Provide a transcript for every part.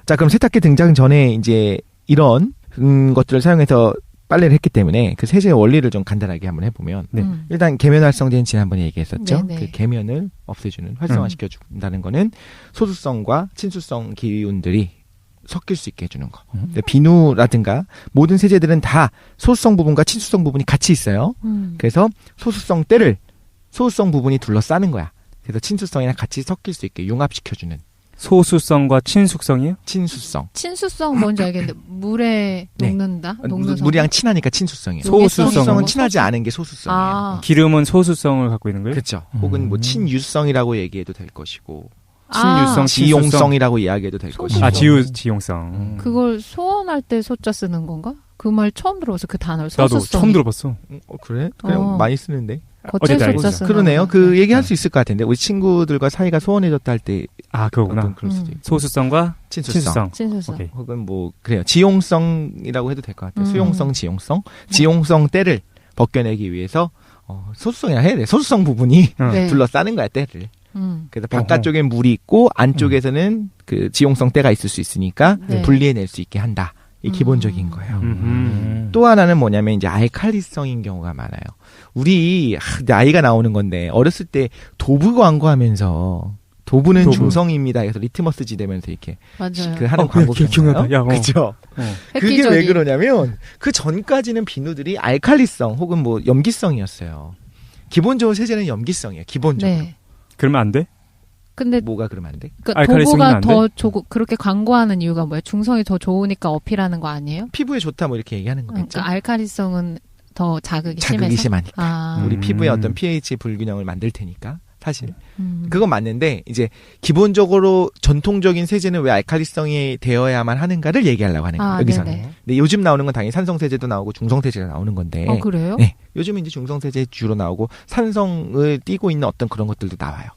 자, 그럼 세탁기 등장 전에 이제 이런 것들을 사용해서 빨래를 했기 때문에 그 세제의 원리를 좀 간단하게 한번 해보면 일단 계면 활성제는 지난번에 얘기했었죠. 네네. 그 계면을 없애주는 활성화시켜준다는 거는 소수성과 친수성 기운들이 섞일 수 있게 해주는 거. 비누라든가 모든 세제들은 다 소수성 부분과 친수성 부분이 같이 있어요. 그래서 소수성 때를 소수성 부분이 둘러싸는 거야. 그래서 친수성이랑 같이 섞일 수 있게 융합시켜주는. 소수성과 친숙성이요? 친수성. 친수성 뭔지 알겠는데 물에 네. 녹는다? 녹는 물이랑 친하니까 친수성이에요. 소수성. 소수성은 친하지 않은 게 소수성이에요. 아. 기름은 소수성을 갖고 있는 거예요? 그렇죠. 혹은 뭐 친유성이라고 얘기해도 될 것이고, 친유성, 지용성이라고 이야기해도 될 것이고. 아, 지용성. 그걸 소원할 때 소자 쓰는 건가? 그 말 처음 들어봤어. 그 단어를. 나도 소수성. 처음 들어봤어. 그래? 그냥 많이 쓰는데. 거칠 어디다 소자 있어? 쓰는 그러네요. 그 건가? 얘기할 수 있을 것 같은데 우리 친구들과 사이가 소원해졌다 할 때 아, 그거구나. 그럴 수도 있고. 소수성과 친수성. 친수성. 오케이. 혹은 뭐 그래요. 지용성이라고 해도 될 것 같아요. 수용성, 지용성. 지용성 때를 벗겨내기 위해서 소수성이라 해야 돼. 소수성 부분이 네. 둘러싸는 거야, 때를. 그래서 바깥쪽엔 물이 있고 안쪽에서는 그 지용성 때가 있을 수 있으니까 네. 분리해낼 수 있게 한다. 이 기본적인 거예요. 음. 또 하나는 뭐냐면 이제 알칼리성인 경우가 많아요. 우리 나이가 나오는 건데 어렸을 때 도부 광고하면서 도부는 도부. 중성입니다. 그래서 리트머스 지대면서 이렇게 맞아요. 그 하는 광고 기억나다. 야, 그죠? 그게 획기적인. 왜 그러냐면 그 전까지는 비누들이 알칼리성 혹은 뭐 염기성이었어요. 기본적으로 세제는 염기성이에요. 기본적으로. 네. 그러면 안 돼? 근데 뭐가 그러면 안 돼? 그러니까 알칼리성이면 도구가 안 더 좋고 그렇게 광고하는 이유가 뭐예요? 중성이 더 좋으니까 어필하는 거 아니에요? 피부에 좋다 뭐 이렇게 얘기하는 거겠죠. 그러니까 알칼리성은 더 자극이 자극이 심해서. 심하니까. 아. 우리 피부에 어떤 pH 불균형을 만들 테니까 사실. 그건 맞는데 이제 기본적으로 전통적인 세제는 왜 알칼리성이 되어야만 하는가를 얘기하려고 하는 거예요. 여기서는. 네네. 근데 요즘 나오는 건 당연히 산성 세제도 나오고 중성 세제가 나오는 건데. 그래요? 네. 요즘은 이제 중성 세제 주로 나오고 산성을 띠고 있는 어떤 그런 것들도 나와요.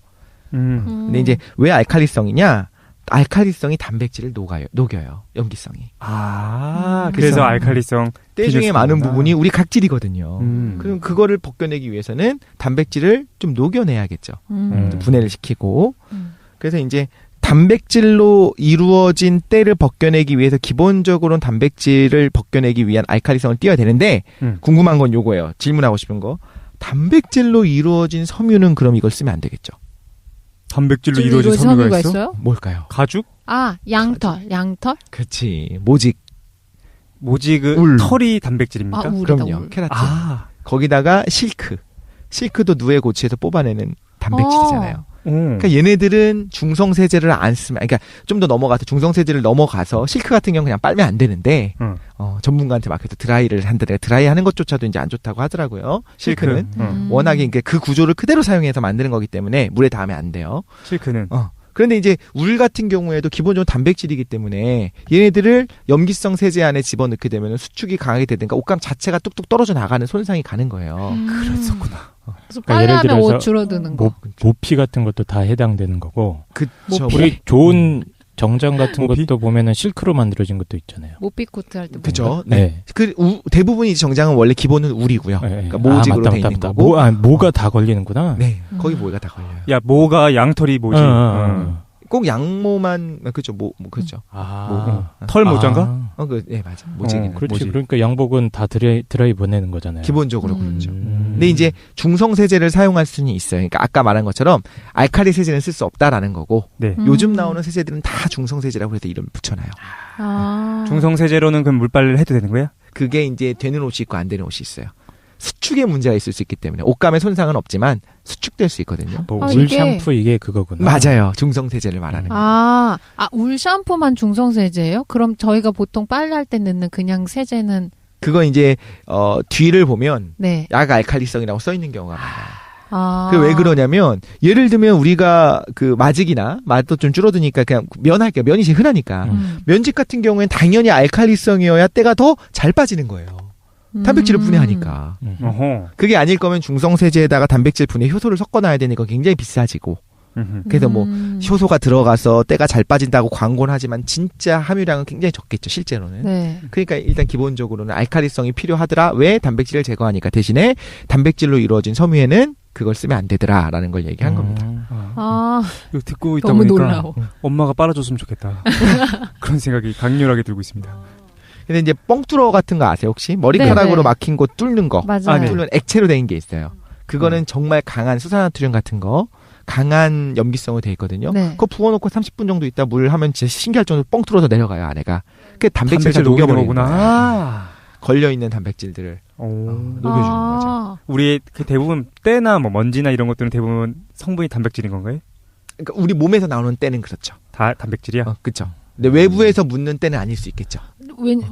근데 이제 왜 알칼리성이냐? 알칼리성이 단백질을 녹여요. 염기성이. 아, 그래서 알칼리성. 때 중에 많은 부분이 우리 각질이거든요. 음. 그럼 그거를 벗겨내기 위해서는 단백질을 좀 녹여내야겠죠. 분해를 시키고. 그래서 이제 단백질로 이루어진 때를 벗겨내기 위해서 기본적으로는 단백질을 벗겨내기 위한 알칼리성을 띄어야 되는데 궁금한 건 요거예요. 질문하고 싶은 거. 단백질로 이루어진 섬유는 그럼 이걸 쓰면 안 되겠죠? 단백질로 이루어진 섬유가 있어? 뭘까요? 가죽? 아, 양털. 그렇지. 모직. 모직은 털이 단백질입니까? 아, 울이다, 그럼요. 울. 케라틴. 아. 거기다가 실크. 실크도 누에 고치에서 뽑아내는 단백질이잖아요. 오. 그러니까 얘네들은 중성 세제를 안 쓰면, 그러니까 좀 더 넘어가서 중성 세제를 넘어가서 실크 같은 경우 그냥 빨면 안 되는데 전문가한테 맡겨서 드라이를 한다든가 드라이 하는 것조차도 이제 안 좋다고 하더라고요. 실크는 워낙에 그러니까 그 구조를 그대로 사용해서 만드는 거기 때문에 물에 닿으면 안 돼요. 실크는. 그런데 이제 울 같은 경우에도 기본적으로 단백질이기 때문에 얘네들을 염기성 세제 안에 집어넣게 되면 수축이 강하게 되든가 옷감 자체가 뚝뚝 떨어져 나가는 손상이 가는 거예요. 그랬었구나. 그래서 그러니까 예를 빨래하면 옷 들어서 줄어드는 거. 모피 같은 것도 다 해당되는 거고. 그쵸. 우리 좋은 정장 같은 모피? 것도 보면은 실크로 만들어진 것도 있잖아요. 모피 코트 할 때. 그죠. 네. 대부분이 정장은 원래 기본은 울이고요. 네. 그러니까 모직으로 돼 있는 거고. 모가 다 걸리는구나. 네. 거기 모가 다 걸려요. 야, 모가 양털이 뭐지? 꼭 양모만 그죠. 그죠. 털 모자인가? 네, 맞아. 모직이는. 그렇지. 모직. 그러니까 양복은 다 드라이 보내는 거잖아요. 기본적으로 그렇죠. 근데 이제 중성 세제를 사용할 수는 있어요. 그러니까 아까 말한 것처럼 알칼리 세제는 쓸 수 없다라는 거고. 네. 요즘 나오는 세제들은 다 중성 세제라고 해서 이름을 붙여놔요. 중성 세제로는 그럼 물빨래를 해도 되는 거야? 그게 이제 되는 옷이 있고 안 되는 옷이 있어요. 수축에 문제가 있을 수 있기 때문에 옷감에 손상은 없지만 수축될 수 있거든요. 울 샴푸 이게 그거구나. 맞아요. 중성 세제를 말하는 거예요. 울 샴푸만 중성 세제예요? 그럼 저희가 보통 빨래할 때 넣는 그냥 세제는 그거 이제 뒤를 보면 네. 약 알칼리성이라고 써 있는 경우가 많아요. 그게 왜 그러냐면 예를 들면 우리가 그 마직이나 맛도 좀 줄어드니까 그냥 면 할게요. 면이 제일 흔하니까 면직 같은 경우에는 당연히 알칼리성이어야 때가 더 잘 빠지는 거예요. 단백질을 분해하니까. 그게 아닐 거면 중성세제에다가 단백질 분해 효소를 섞어놔야 되니까 굉장히 비싸지고. 그래서 뭐 효소가 들어가서 때가 잘 빠진다고 광고는 하지만 진짜 함유량은 굉장히 적겠죠, 실제로는. 네. 그러니까 일단 기본적으로는 알칼리성이 필요하더라. 왜? 단백질을 제거하니까. 대신에 단백질로 이루어진 섬유에는 그걸 쓰면 안 되더라라는 걸 얘기한 겁니다. 이거 듣고 있다 너무 보니까 놀라워. 엄마가 빨아줬으면 좋겠다. 그런 생각이 강렬하게 들고 있습니다. 근데 이제 뻥뚫어 같은 거 아세요 혹시? 머리카락으로 네네. 막힌 곳 뚫는 거. 맞아요. 네. 뚫는 액체로 된 게 있어요. 그거는 정말 강한 수산나트륨 같은 거, 강한 염기성으로 돼 있거든요. 네. 그거 부어놓고 30분 정도 있다 물 하면 진짜 신기할 정도로 뻥 뚫어서 내려가요 안에가. 그 단백질을 다 녹이는 녹여버리는 거구나. 거예요. 걸려 있는 단백질들을 녹여주는 거죠. 우리의 그 대부분 때나 뭐 먼지나 이런 것들은 대부분 성분이 단백질인 건가요? 그러니까 우리 몸에서 나오는 때는 그렇죠. 다 단백질이야? 그렇죠. 근데 외부에서 묻는 때는 아닐 수 있겠죠.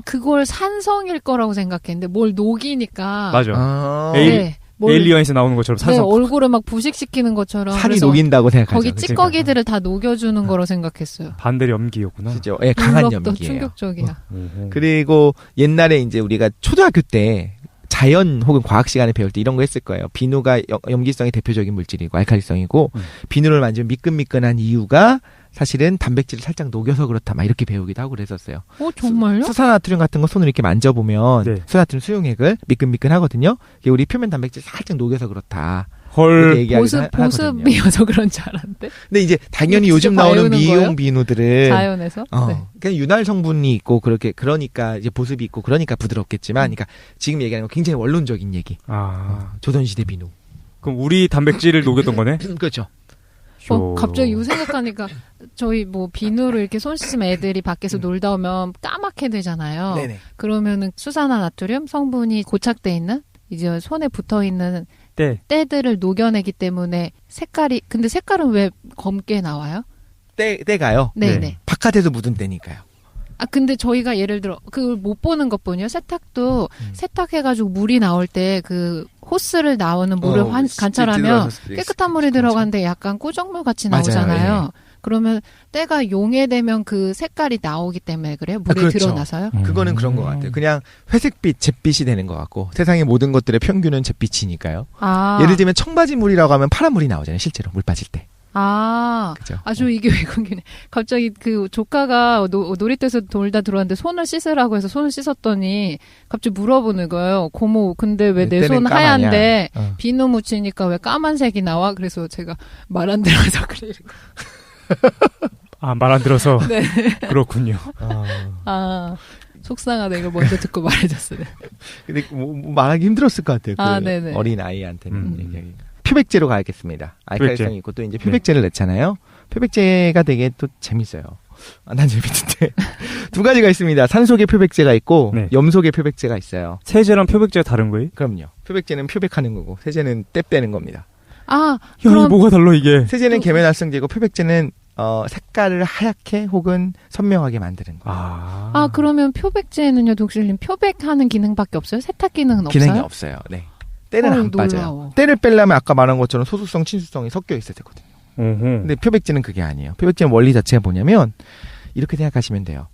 그걸 산성일 거라고 생각했는데 뭘 녹이니까. 맞아. 네. 에일리언에서 나오는 것처럼 산성. 네, 얼굴을 막 부식시키는 것처럼. 살이 녹인다고 생각하죠. 거기 찌꺼기들을 다 녹여주는 거로 생각했어요. 반대로 염기였구나. 그죠. 예, 강한 놀랍다, 염기예요. 충격적이야. 그리고 옛날에 이제 우리가 초등학교 때 자연 혹은 과학 시간에 배울 때 이런 거 했을 거예요. 비누가 염기성이 대표적인 물질이고 알칼리성이고 비누를 만지면 미끈미끈한 이유가 사실은 단백질을 살짝 녹여서 그렇다 막 이렇게 배우기도 하고 그랬었어요. 정말요? 수산나트륨 같은 거 손으로 이렇게 만져보면 네. 수산나트륨 수용액을 미끈미끈하거든요. 이게 우리 표면 단백질 살짝 녹여서 그렇다. 헐. 보습이어서 그런 줄 알았는데. 근데 이제 당연히 진짜 요즘 나오는 미용 거예요? 비누들은 자연에서? 네. 그냥 윤활 성분이 있고 그러니까 이제 보습이 있고 그러니까 부드럽겠지만, 그러니까 지금 얘기하는 건 굉장히 원론적인 얘기. 조선시대 비누. 그럼 우리 단백질을 녹였던 거네? 그렇죠. 갑자기 이 생각하니까 저희 뭐 비누를 이렇게 손 씻으면 애들이 밖에서 놀다 오면 까맣게 되잖아요. 네네. 그러면은 수산화나트륨 성분이 고착돼 있는 이제 손에 붙어 있는 때들을 녹여내기 때문에 근데 색깔은 왜 검게 나와요? 때가요? 네네. 바깥에서 묻은 때니까요. 근데 저희가 예를 들어 그걸 못 보는 것뿐이요. 세탁도 세탁해가지고 물이 나올 때 그 호스를 나오는 물을 관찰하면 깨끗한 물이 들어가는데 약간 꾸정물 같이 나오잖아요. 맞아요. 그러면 때가 용해되면 그 색깔이 나오기 때문에 그래요? 물이 그렇죠. 드러나서요? 그거는 그런 것 같아요. 그냥 회색빛, 잿빛이 되는 것 같고 세상의 모든 것들의 평균은 잿빛이니까요. 예를 들면 청바지 물이라고 하면 파란 물이 나오잖아요. 실제로 물 빠질 때. 그죠? 저 이게 왜 궁금해. 갑자기 그 조카가 놀이터에서 돌다 들어왔는데 손을 씻으라고 해서 손을 씻었더니 갑자기 물어보는 거예요. 고모, 근데 왜 내 손 하얀데 비누 묻히니까 왜 까만색이 나와? 그래서 제가 말 안 들어서 그래. 말 안 들어서? 네. 그렇군요. 속상하다. 이거 먼저 듣고 말해줬어요. 근데 말하기 힘들었을 것 같아요. 네네. 어린 아이한테는 얘기하기. 표백제로 가야겠습니다. 알칼리성이 있고 또 이제 표백제를 냈잖아요. 표백제가 되게 또 재밌어요. 난 재밌는데. 두 가지가 있습니다. 산소계 표백제가 있고 염소계 표백제가 있어요. 세제랑 표백제가 다른 거예요? 그럼요. 표백제는 표백하는 거고 세제는 떼 빼는 겁니다. 그럼 뭐가 달라 이게? 세제는 계면활성제고 표백제는 색깔을 하얗게 혹은 선명하게 만드는 거예요. 그러면 표백제는요, 독실님 표백하는 기능밖에 없어요? 세탁 기능은 없어요? 기능이 없어요. 네. 때는 안 빠져요. 때를 빼려면 아까 말한 것처럼 소수성, 친수성이 섞여 있어야 되거든요. 근데 표백제는 그게 아니에요. 표백제는 원리 자체가 뭐냐면 이렇게 생각하시면 돼요.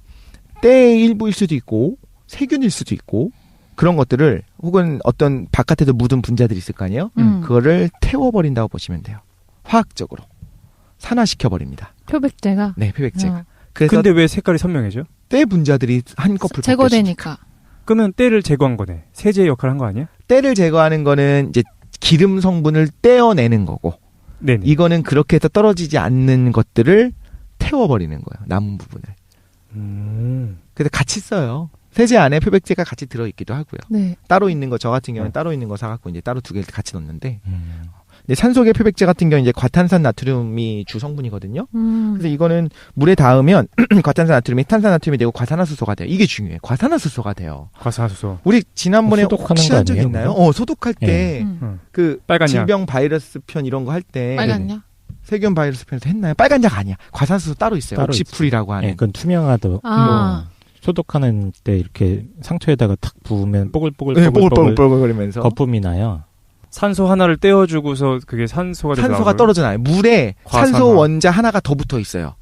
때의 일부일 수도 있고 세균일 수도 있고 그런 것들을 혹은 어떤 바깥에도 묻은 분자들이 있을 거 아니에요. 그거를 태워버린다고 보시면 돼요. 화학적으로 산화시켜버립니다. 표백제가? 네, 표백제가. 근데 왜 색깔이 선명해져? 때 분자들이 한꺼풀 제거되니까. 그러면 때를 제거한 거네. 세제의 역할을 한 거 아니야? 때를 제거하는 거는 이제 기름 성분을 떼어내는 거고, 네네. 이거는 그렇게 해서 떨어지지 않는 것들을 태워버리는 거예요. 남은 부분을. 그래서 같이 써요. 세제 안에 표백제가 같이 들어있기도 하고요. 네. 따로 있는 거, 저 같은 경우는 따로 있는 거 사갖고 이제 따로 두 개를 같이 넣는데, 근데 산소계 표백제 같은 경우는 이제 과탄산 나트륨이 주 성분이거든요. 그래서 이거는 물에 닿으면 과탄산 나트륨이 탄산 나트륨이 되고 과산화수소가 돼요. 이게 중요해요. 과산화수소가 돼요. 과산화수소. 우리 지난번에 소독하는 적 있나요? 소독할 때 그 질병 바이러스 편 이런 거 할 때 빨간약? 세균 바이러스 편에서 했나요? 빨간약 아니야. 과산화수소 따로 있어요. 옥시풀이라고 하는. 그건 투명하다. 소독하는 때 이렇게 상처에다가 탁 부으면 뽀글뽀글거리면서 거품이 나요. 산소 하나를 떼어주고서 그게 산소가 떨어져나요. 물에 산소 원자 하나가 더 붙어 있어요.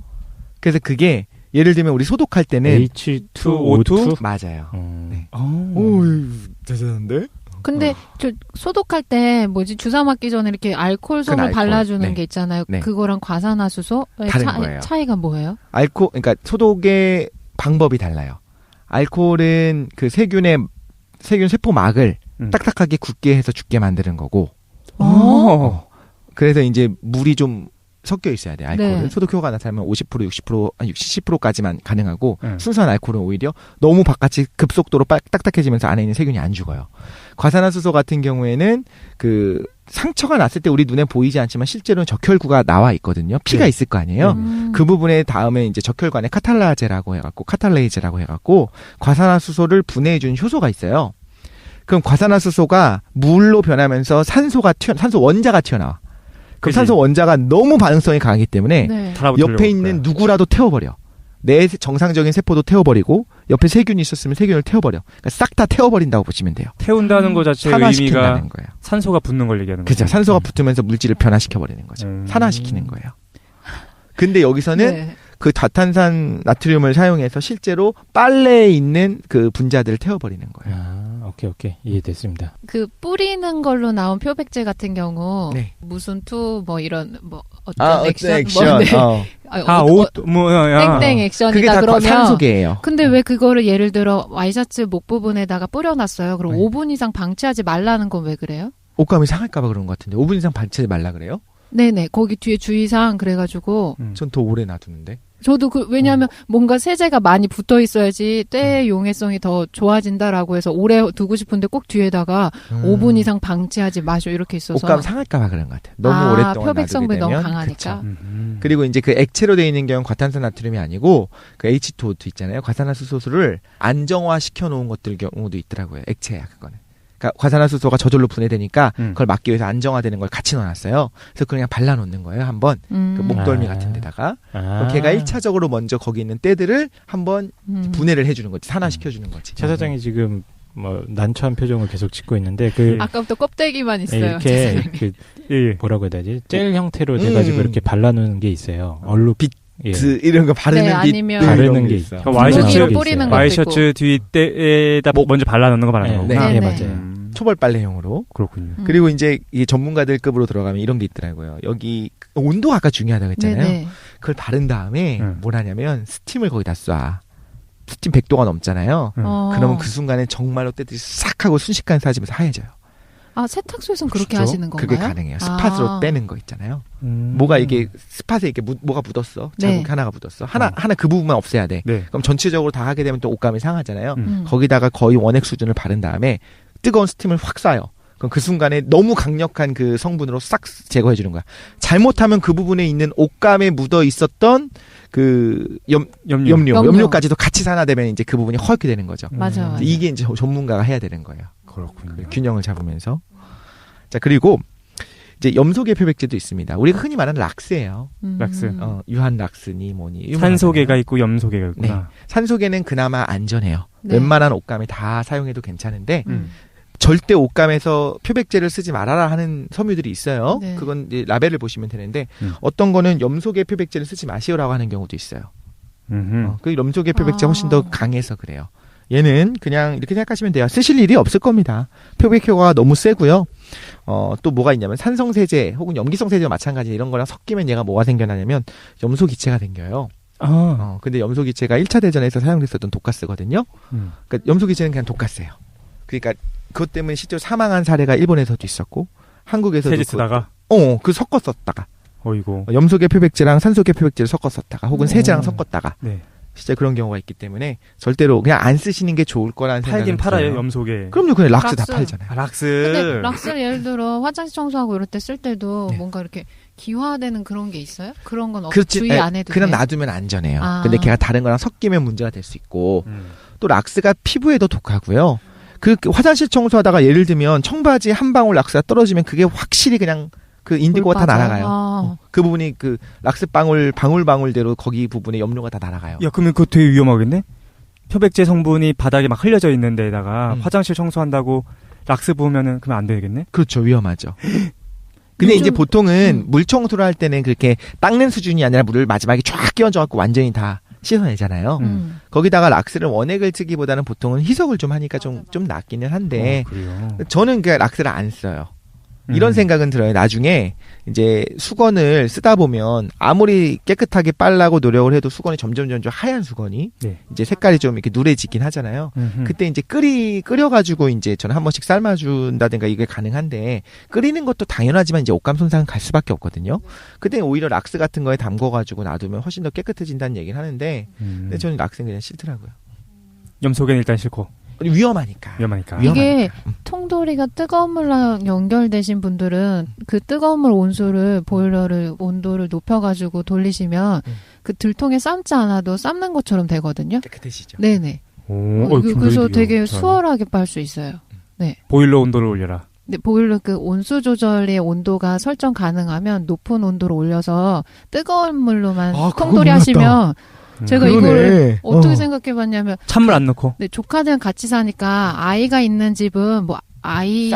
그래서 그게 예를 들면 우리 소독할 때는 H2O2 맞아요. 네. 오, 대단한데? 근데 저 소독할 때 주사 맞기 전에 이렇게 알코올솜을 발라주는 게 있잖아요. 그거랑 과산화수소 다른 거예요. 차이가 뭐예요? 그러니까 소독의 방법이 달라요. 알코올은 그 세균 세포막을 딱딱하게 굳게 해서 죽게 만드는 거고. 그래서 이제 물이 좀 섞여 있어야 돼, 알코올은. 네. 소독 효과가 나타나면 50%, 60%, 70%까지만 가능하고, 순수한 알코올은 오히려 너무 바깥이 급속도로 딱딱해지면서 안에 있는 세균이 안 죽어요. 과산화수소 같은 경우에는 상처가 났을 때 우리 눈에 보이지 않지만 실제로는 적혈구가 나와 있거든요. 피가 있을 거 아니에요. 그 부분에 다음에 이제 적혈관에 카탈레이즈라고 해갖고 과산화수소를 분해해주는 효소가 있어요. 그럼 과산화수소가 물로 변하면서 산소 원자가 튀어나와. 그럼 산소 원자가 너무 반응성이 강하기 때문에 옆에 있는 누구라도 태워버려. 내 정상적인 세포도 태워버리고 옆에 세균이 있었으면 세균을 태워버려. 그러니까 싹 다 태워버린다고 보시면 돼요. 태운다는 거 자체의 의미가 거예요. 산소가 붙는 걸 얘기하는 거죠. 그렇죠. 산소가 붙으면서 물질을 변화시켜버리는 거죠. 산화시키는 거예요. 근데 여기서는 그 다탄산 나트륨을 사용해서 실제로 빨래에 있는 그 분자들을 태워버리는 거예요. 오케이. 이해됐습니다. 그 뿌리는 걸로 나온 표백제 같은 경우 무슨 이런 어떤 액션 땡땡 액션이다 그게 다 그러면 산소계예요. 근데 왜 그거를 예를 들어 와이셔츠 목 부분에다가 뿌려놨어요. 그럼 5분 이상 방치하지 말라는 건 왜 그래요? 옷감이 상할까봐 그런 것 같은데 5분 이상 방치하지 말라 그래요? 네네. 거기 뒤에 주의사항 그래가지고 전 더 오래 놔두는데. 저도 왜냐하면 뭔가 세제가 많이 붙어 있어야지 때의 용해성이 더 좋아진다라고 해서 오래 두고 싶은데 꼭 뒤에다가 5분 이상 방치하지 마셔 이렇게 있어서 옷감 상할까봐 그런 것 같아요. 너무 오랫동안 표백 성분이 놔두게 되면. 너무 강하니까. 그리고 이제 그 액체로 되어 있는 경우는 과탄산 나트륨이 아니고 그 H2O2 있잖아요. 과산화수소를 안정화시켜 놓은 것들 경우도 있더라고요. 액체야 그거는. 그러니까 과산화수소가 저절로 분해되니까 그걸 막기 위해서 안정화되는 걸 같이 넣어놨어요. 그래서 그냥 발라놓는 거예요. 한번 그 목덜미 같은 데다가 걔가 1차적으로 먼저 거기 있는 때들을 한번 분해를 해주는 거지. 산화시켜주는 거지. 최 사장이 지금 난처한 표정을 계속 짓고 있는데 아까부터 껍데기만 있어요. 이렇게 뭐라고 해야 되지? 젤 형태로 돼가지고 이렇게 발라놓는 게 있어요. 얼룩빛 이런 거 바르는 바르는 게 있어. 와이셔츠 뒤에다 먼저 발라놓는 거 말하는 거구나. 네, 맞아요. 초벌 빨래용으로. 그렇군요. 그리고 이제 이 전문가들급으로 들어가면 이런 게 있더라고요. 여기 온도가 아까 중요하다고 했잖아요. 네네. 그걸 바른 다음에 뭘 하냐면 스팀을 거기다 쏴. 스팀 100도가 넘잖아요. 그러면 그 순간에 정말로 때들이 싹 하고 순식간에 사라지면서 하얘져요. 세탁소에서는 그렇게 하시는 건가요? 그게 가능해요. 스팟으로 빼는 거 있잖아요. 뭐가 이게 스팟에 이렇게 뭐가 묻었어. 자국 하나가 묻었어. 하나 그 부분만 없애야 돼. 그럼 전체적으로 다 하게 되면 또 옷감이 상하잖아요. 거기다가 거의 원액 수준을 바른 다음에 뜨거운 스팀을 확 쏴요. 그럼 그 순간에 너무 강력한 그 성분으로 싹 제거해 주는 거야. 잘못하면 그 부분에 있는 옷감에 묻어 있었던 그 염료까지도 같이 산화되면 이제 그 부분이 허옇게 되는 거죠. 맞아요. 이게 이제 전문가가 해야 되는 거예요. 그렇군요. 균형을 잡으면서. 자, 그리고 이제 염소계 표백제도 있습니다. 우리가 흔히 말하는 락스예요. 락스. 유한 락스니 뭐니. 산소계가 있고 염소계가 있구나. 네. 산소계는 그나마 안전해요. 웬만한 옷감에 다 사용해도 괜찮은데 절대 옷감에서 표백제를 쓰지 말아라 하는 섬유들이 있어요. 네. 그건 이제 라벨을 보시면 되는데 어떤 거는 염소계 표백제를 쓰지 마시오라고 하는 경우도 있어요. 그 염소계 표백제 훨씬 더 강해서 그래요. 얘는 그냥 이렇게 생각하시면 돼요. 쓰실 일이 없을 겁니다. 표백 효과가 너무 세고요. 또 뭐가 있냐면 산성세제 혹은 염기성세제와 마찬가지 이런 거랑 섞이면 얘가 뭐가 생겨나냐면 염소기체가 생겨요. 근데 염소기체가 1차 대전에서 사용됐었던 독가스거든요. 그러니까 염소기체는 그냥 독가스예요. 그러니까 그것 때문에 실제로 사망한 사례가 일본에서도 있었고 한국에서도 세제 쓰다가 그 섞었었다가 어이고 염소계 표백제랑 산소계 표백제를 섞었었다가 혹은 세제랑 섞었다가 진짜 그런 경우가 있기 때문에 절대로 그냥 안 쓰시는 게 좋을 거라는 생각이 팔긴 팔아요. 염소계. 그럼요. 그냥 락스 다 팔잖아요. 락스. 근데 락스를 예를 들어 화장실 청소하고 이럴 때 쓸 때도 뭔가 이렇게 기화되는 그런 게 있어요? 그런 건 주의 안 해도 그냥 놔두면 안전해요. 근데 걔가 다른 거랑 섞이면 문제가 될 수 있고 또 락스가 피부에도 독하고요. 그 화장실 청소하다가 예를 들면 청바지 한 방울 락스가 떨어지면 그게 확실히 그냥 그 인디고가 다 날아가요. 그 부분이 그 락스 방울대로 거기 부분에 염료가 다 날아가요. 야, 그러면 그거 되게 위험하겠네? 표백제 성분이 바닥에 막 흘려져 있는 데다가 화장실 청소한다고 락스 부으면은 그러면 안 되겠네? 그렇죠. 위험하죠. 근데 이제 보통은 물 청소를 할 때는 그렇게 닦는 수준이 아니라 물을 마지막에 쫙 끼얹어갖고 완전히 다 씻어내잖아요. 거기다가 락스를 원액을 쓰기보다는 보통은 희석을 좀 하니까 좀 낫기는 한데 저는 그 락스를 안 써요. 이런 생각은 들어요. 나중에 이제 수건을 쓰다 보면 아무리 깨끗하게 빨라고 노력을 해도 수건이 점점 하얀 수건이 네. 이제 색깔이 좀 이렇게 누래지긴 하잖아요. 그때 이제 끓여가지고 이제 저는 한 번씩 삶아준다든가 이게 가능한데 끓이는 것도 당연하지만 이제 옷감 손상은 갈 수밖에 없거든요. 그때 오히려 락스 같은 거에 담궈가지고 놔두면 훨씬 더 깨끗해진다는 얘기를 하는데 근데 저는 락스는 그냥 싫더라고요. 염소개는 일단 싫고. 위험하니까. 이게 통돌이가 뜨거운 물랑 연결되신 분들은 그 뜨거운 물 온수를 보일러를 온도를 높여가지고 돌리시면 그 들통에 삶지 않아도 삶는 것처럼 되거든요. 깨끗해지죠. 네네. 그래서 되게 수월하게 빨 수 있어요. 네. 보일러 온도를 올려라. 네, 보일러 그 온수 조절의 온도가 설정 가능하면 높은 온도로 올려서 뜨거운 물로만 통돌이 하시면 제가 이걸 어떻게 생각해봤냐면 찬물 안 넣고. 네, 조카들은 같이 사니까 아이가 있는 집은 뭐 아이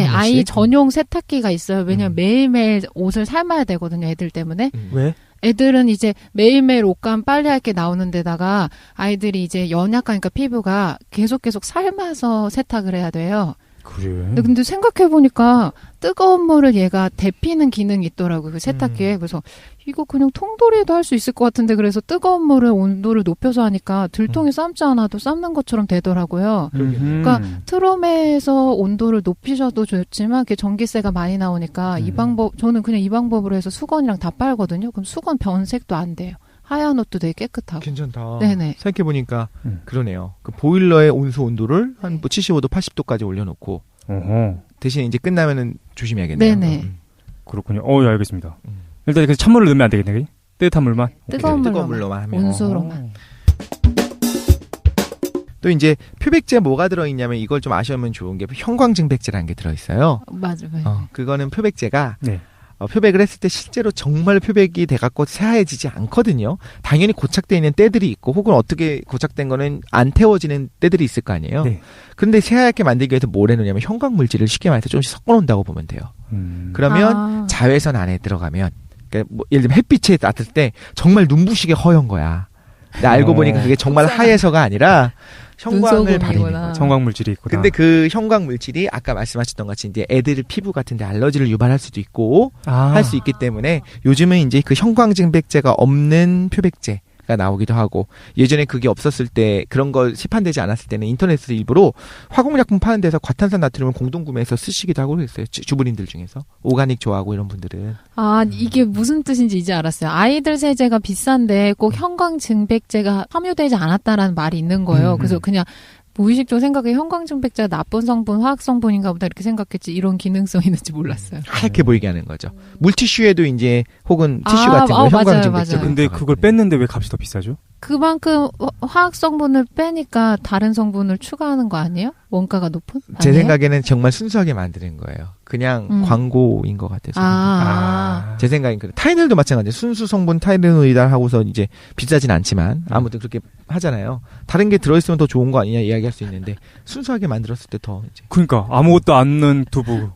아이 전용 세탁기가 있어요. 왜냐면 매일매일 옷을 삶아야 되거든요. 애들 때문에. 왜? 애들은 이제 매일매일 옷감 빨래할 게 나오는 데다가 아이들이 이제 연약하니까 피부가 계속 삶아서 세탁을 해야 돼요. 그래. 근데 생각해보니까 뜨거운 물을 얘가 데피는 기능이 있더라고요. 그 세탁기에. 그래서 이거 그냥 통돌이도 할 수 있을 것 같은데 그래서 뜨거운 물을 온도를 높여서 하니까 들통이 삶지 않아도 삶는 것처럼 되더라고요. 그러니까 트럼에서 온도를 높이셔도 좋지만 전기세가 많이 나오니까 이 방법 저는 그냥 이 방법으로 해서 수건이랑 다 빨거든요. 그럼 수건 변색도 안 돼요. 하얀 옷도 되게 깨끗하고. 괜찮다. 네네. 생각해보니까 그러네요. 그 보일러의 온수 온도를 한 75도, 80도까지 올려놓고 대신 이제 끝나면은 조심해야겠네요. 네네. 그렇군요. 예, 알겠습니다. 일단 그래서 찬물을 넣으면 안 되겠네. 뜨뜻한 물만. 뜨거운 물로만 하면. 온수로만. 또 이제 표백제 뭐가 들어있냐면 이걸 좀 아시면 좋은 게 형광증백제라는 게 들어있어요. 맞아요. 그거는 표백제가 네. 표백을 했을 때 실제로 정말 표백이 돼갖고 새하얘지지 않거든요. 당연히 고착되어 있는 때들이 있고 혹은 어떻게 고착된 거는 안 태워지는 때들이 있을 거 아니에요. 네. 근데 새하얗게 만들기 위해서 뭘 해놓냐면 형광물질을 쉽게 말해서 조금씩 섞어놓는다고 보면 돼요. 그러면 자외선 안에 들어가면 그러니까 뭐 예를 들면 햇빛에 닿을 때 정말 눈부시게 허연 거야. 근데 알고 보니까 그게 정말 하얘서가 아니라 형광을 바르는 거죠. 형광물질이 있구나. 근데 그 형광물질이 아까 말씀하셨던 것 같이 이제 애들 피부 같은데 알러지를 유발할 수도 있고 할 수 있기 때문에 요즘은 이제 그 형광증백제가 없는 표백제가 나오기도 하고 예전에 그게 없었을 때 그런 거 시판되지 않았을 때는 인터넷에서 일부러 화공약품 파는 데서 과탄산 나트륨을 공동 구매해서 쓰시기도 하고 그랬어요. 주부님들 중에서 오가닉 좋아하고 이런 분들은. 이게 무슨 뜻인지 이제 알았어요. 아이들 세제가 비싼데 꼭 형광증백제가 함유되지 않았다라는 말이 있는 거예요. 그래서 그냥 무의식적으로 생각해 형광증백제가 나쁜 성분, 화학 성분인가 보다 이렇게 생각했지 이런 기능성이 있는지 몰랐어요. 하얗게 보이게 하는 거죠. 물티슈에도 이제 혹은 티슈 같은 거 형광증백제. 근데 그걸 뺐는데 왜 값이 더 비싸죠? 그만큼 화학 성분을 빼니까 다른 성분을 추가하는 거 아니에요? 원가가 높은? 제 생각에는 정말 순수하게 만드는 거예요. 그냥 광고인 것 같아서. 제 생각엔 그래요. 타이넬도 마찬가지예요. 순수 성분 타이레놀이다 하고서 이제 비싸진 않지만 아무튼 그렇게 하잖아요. 다른 게 들어있으면 더 좋은 거 아니냐 이야기할 수 있는데 순수하게 만들었을 때 더 이제. 그러니까 아무것도 안 넣은 두부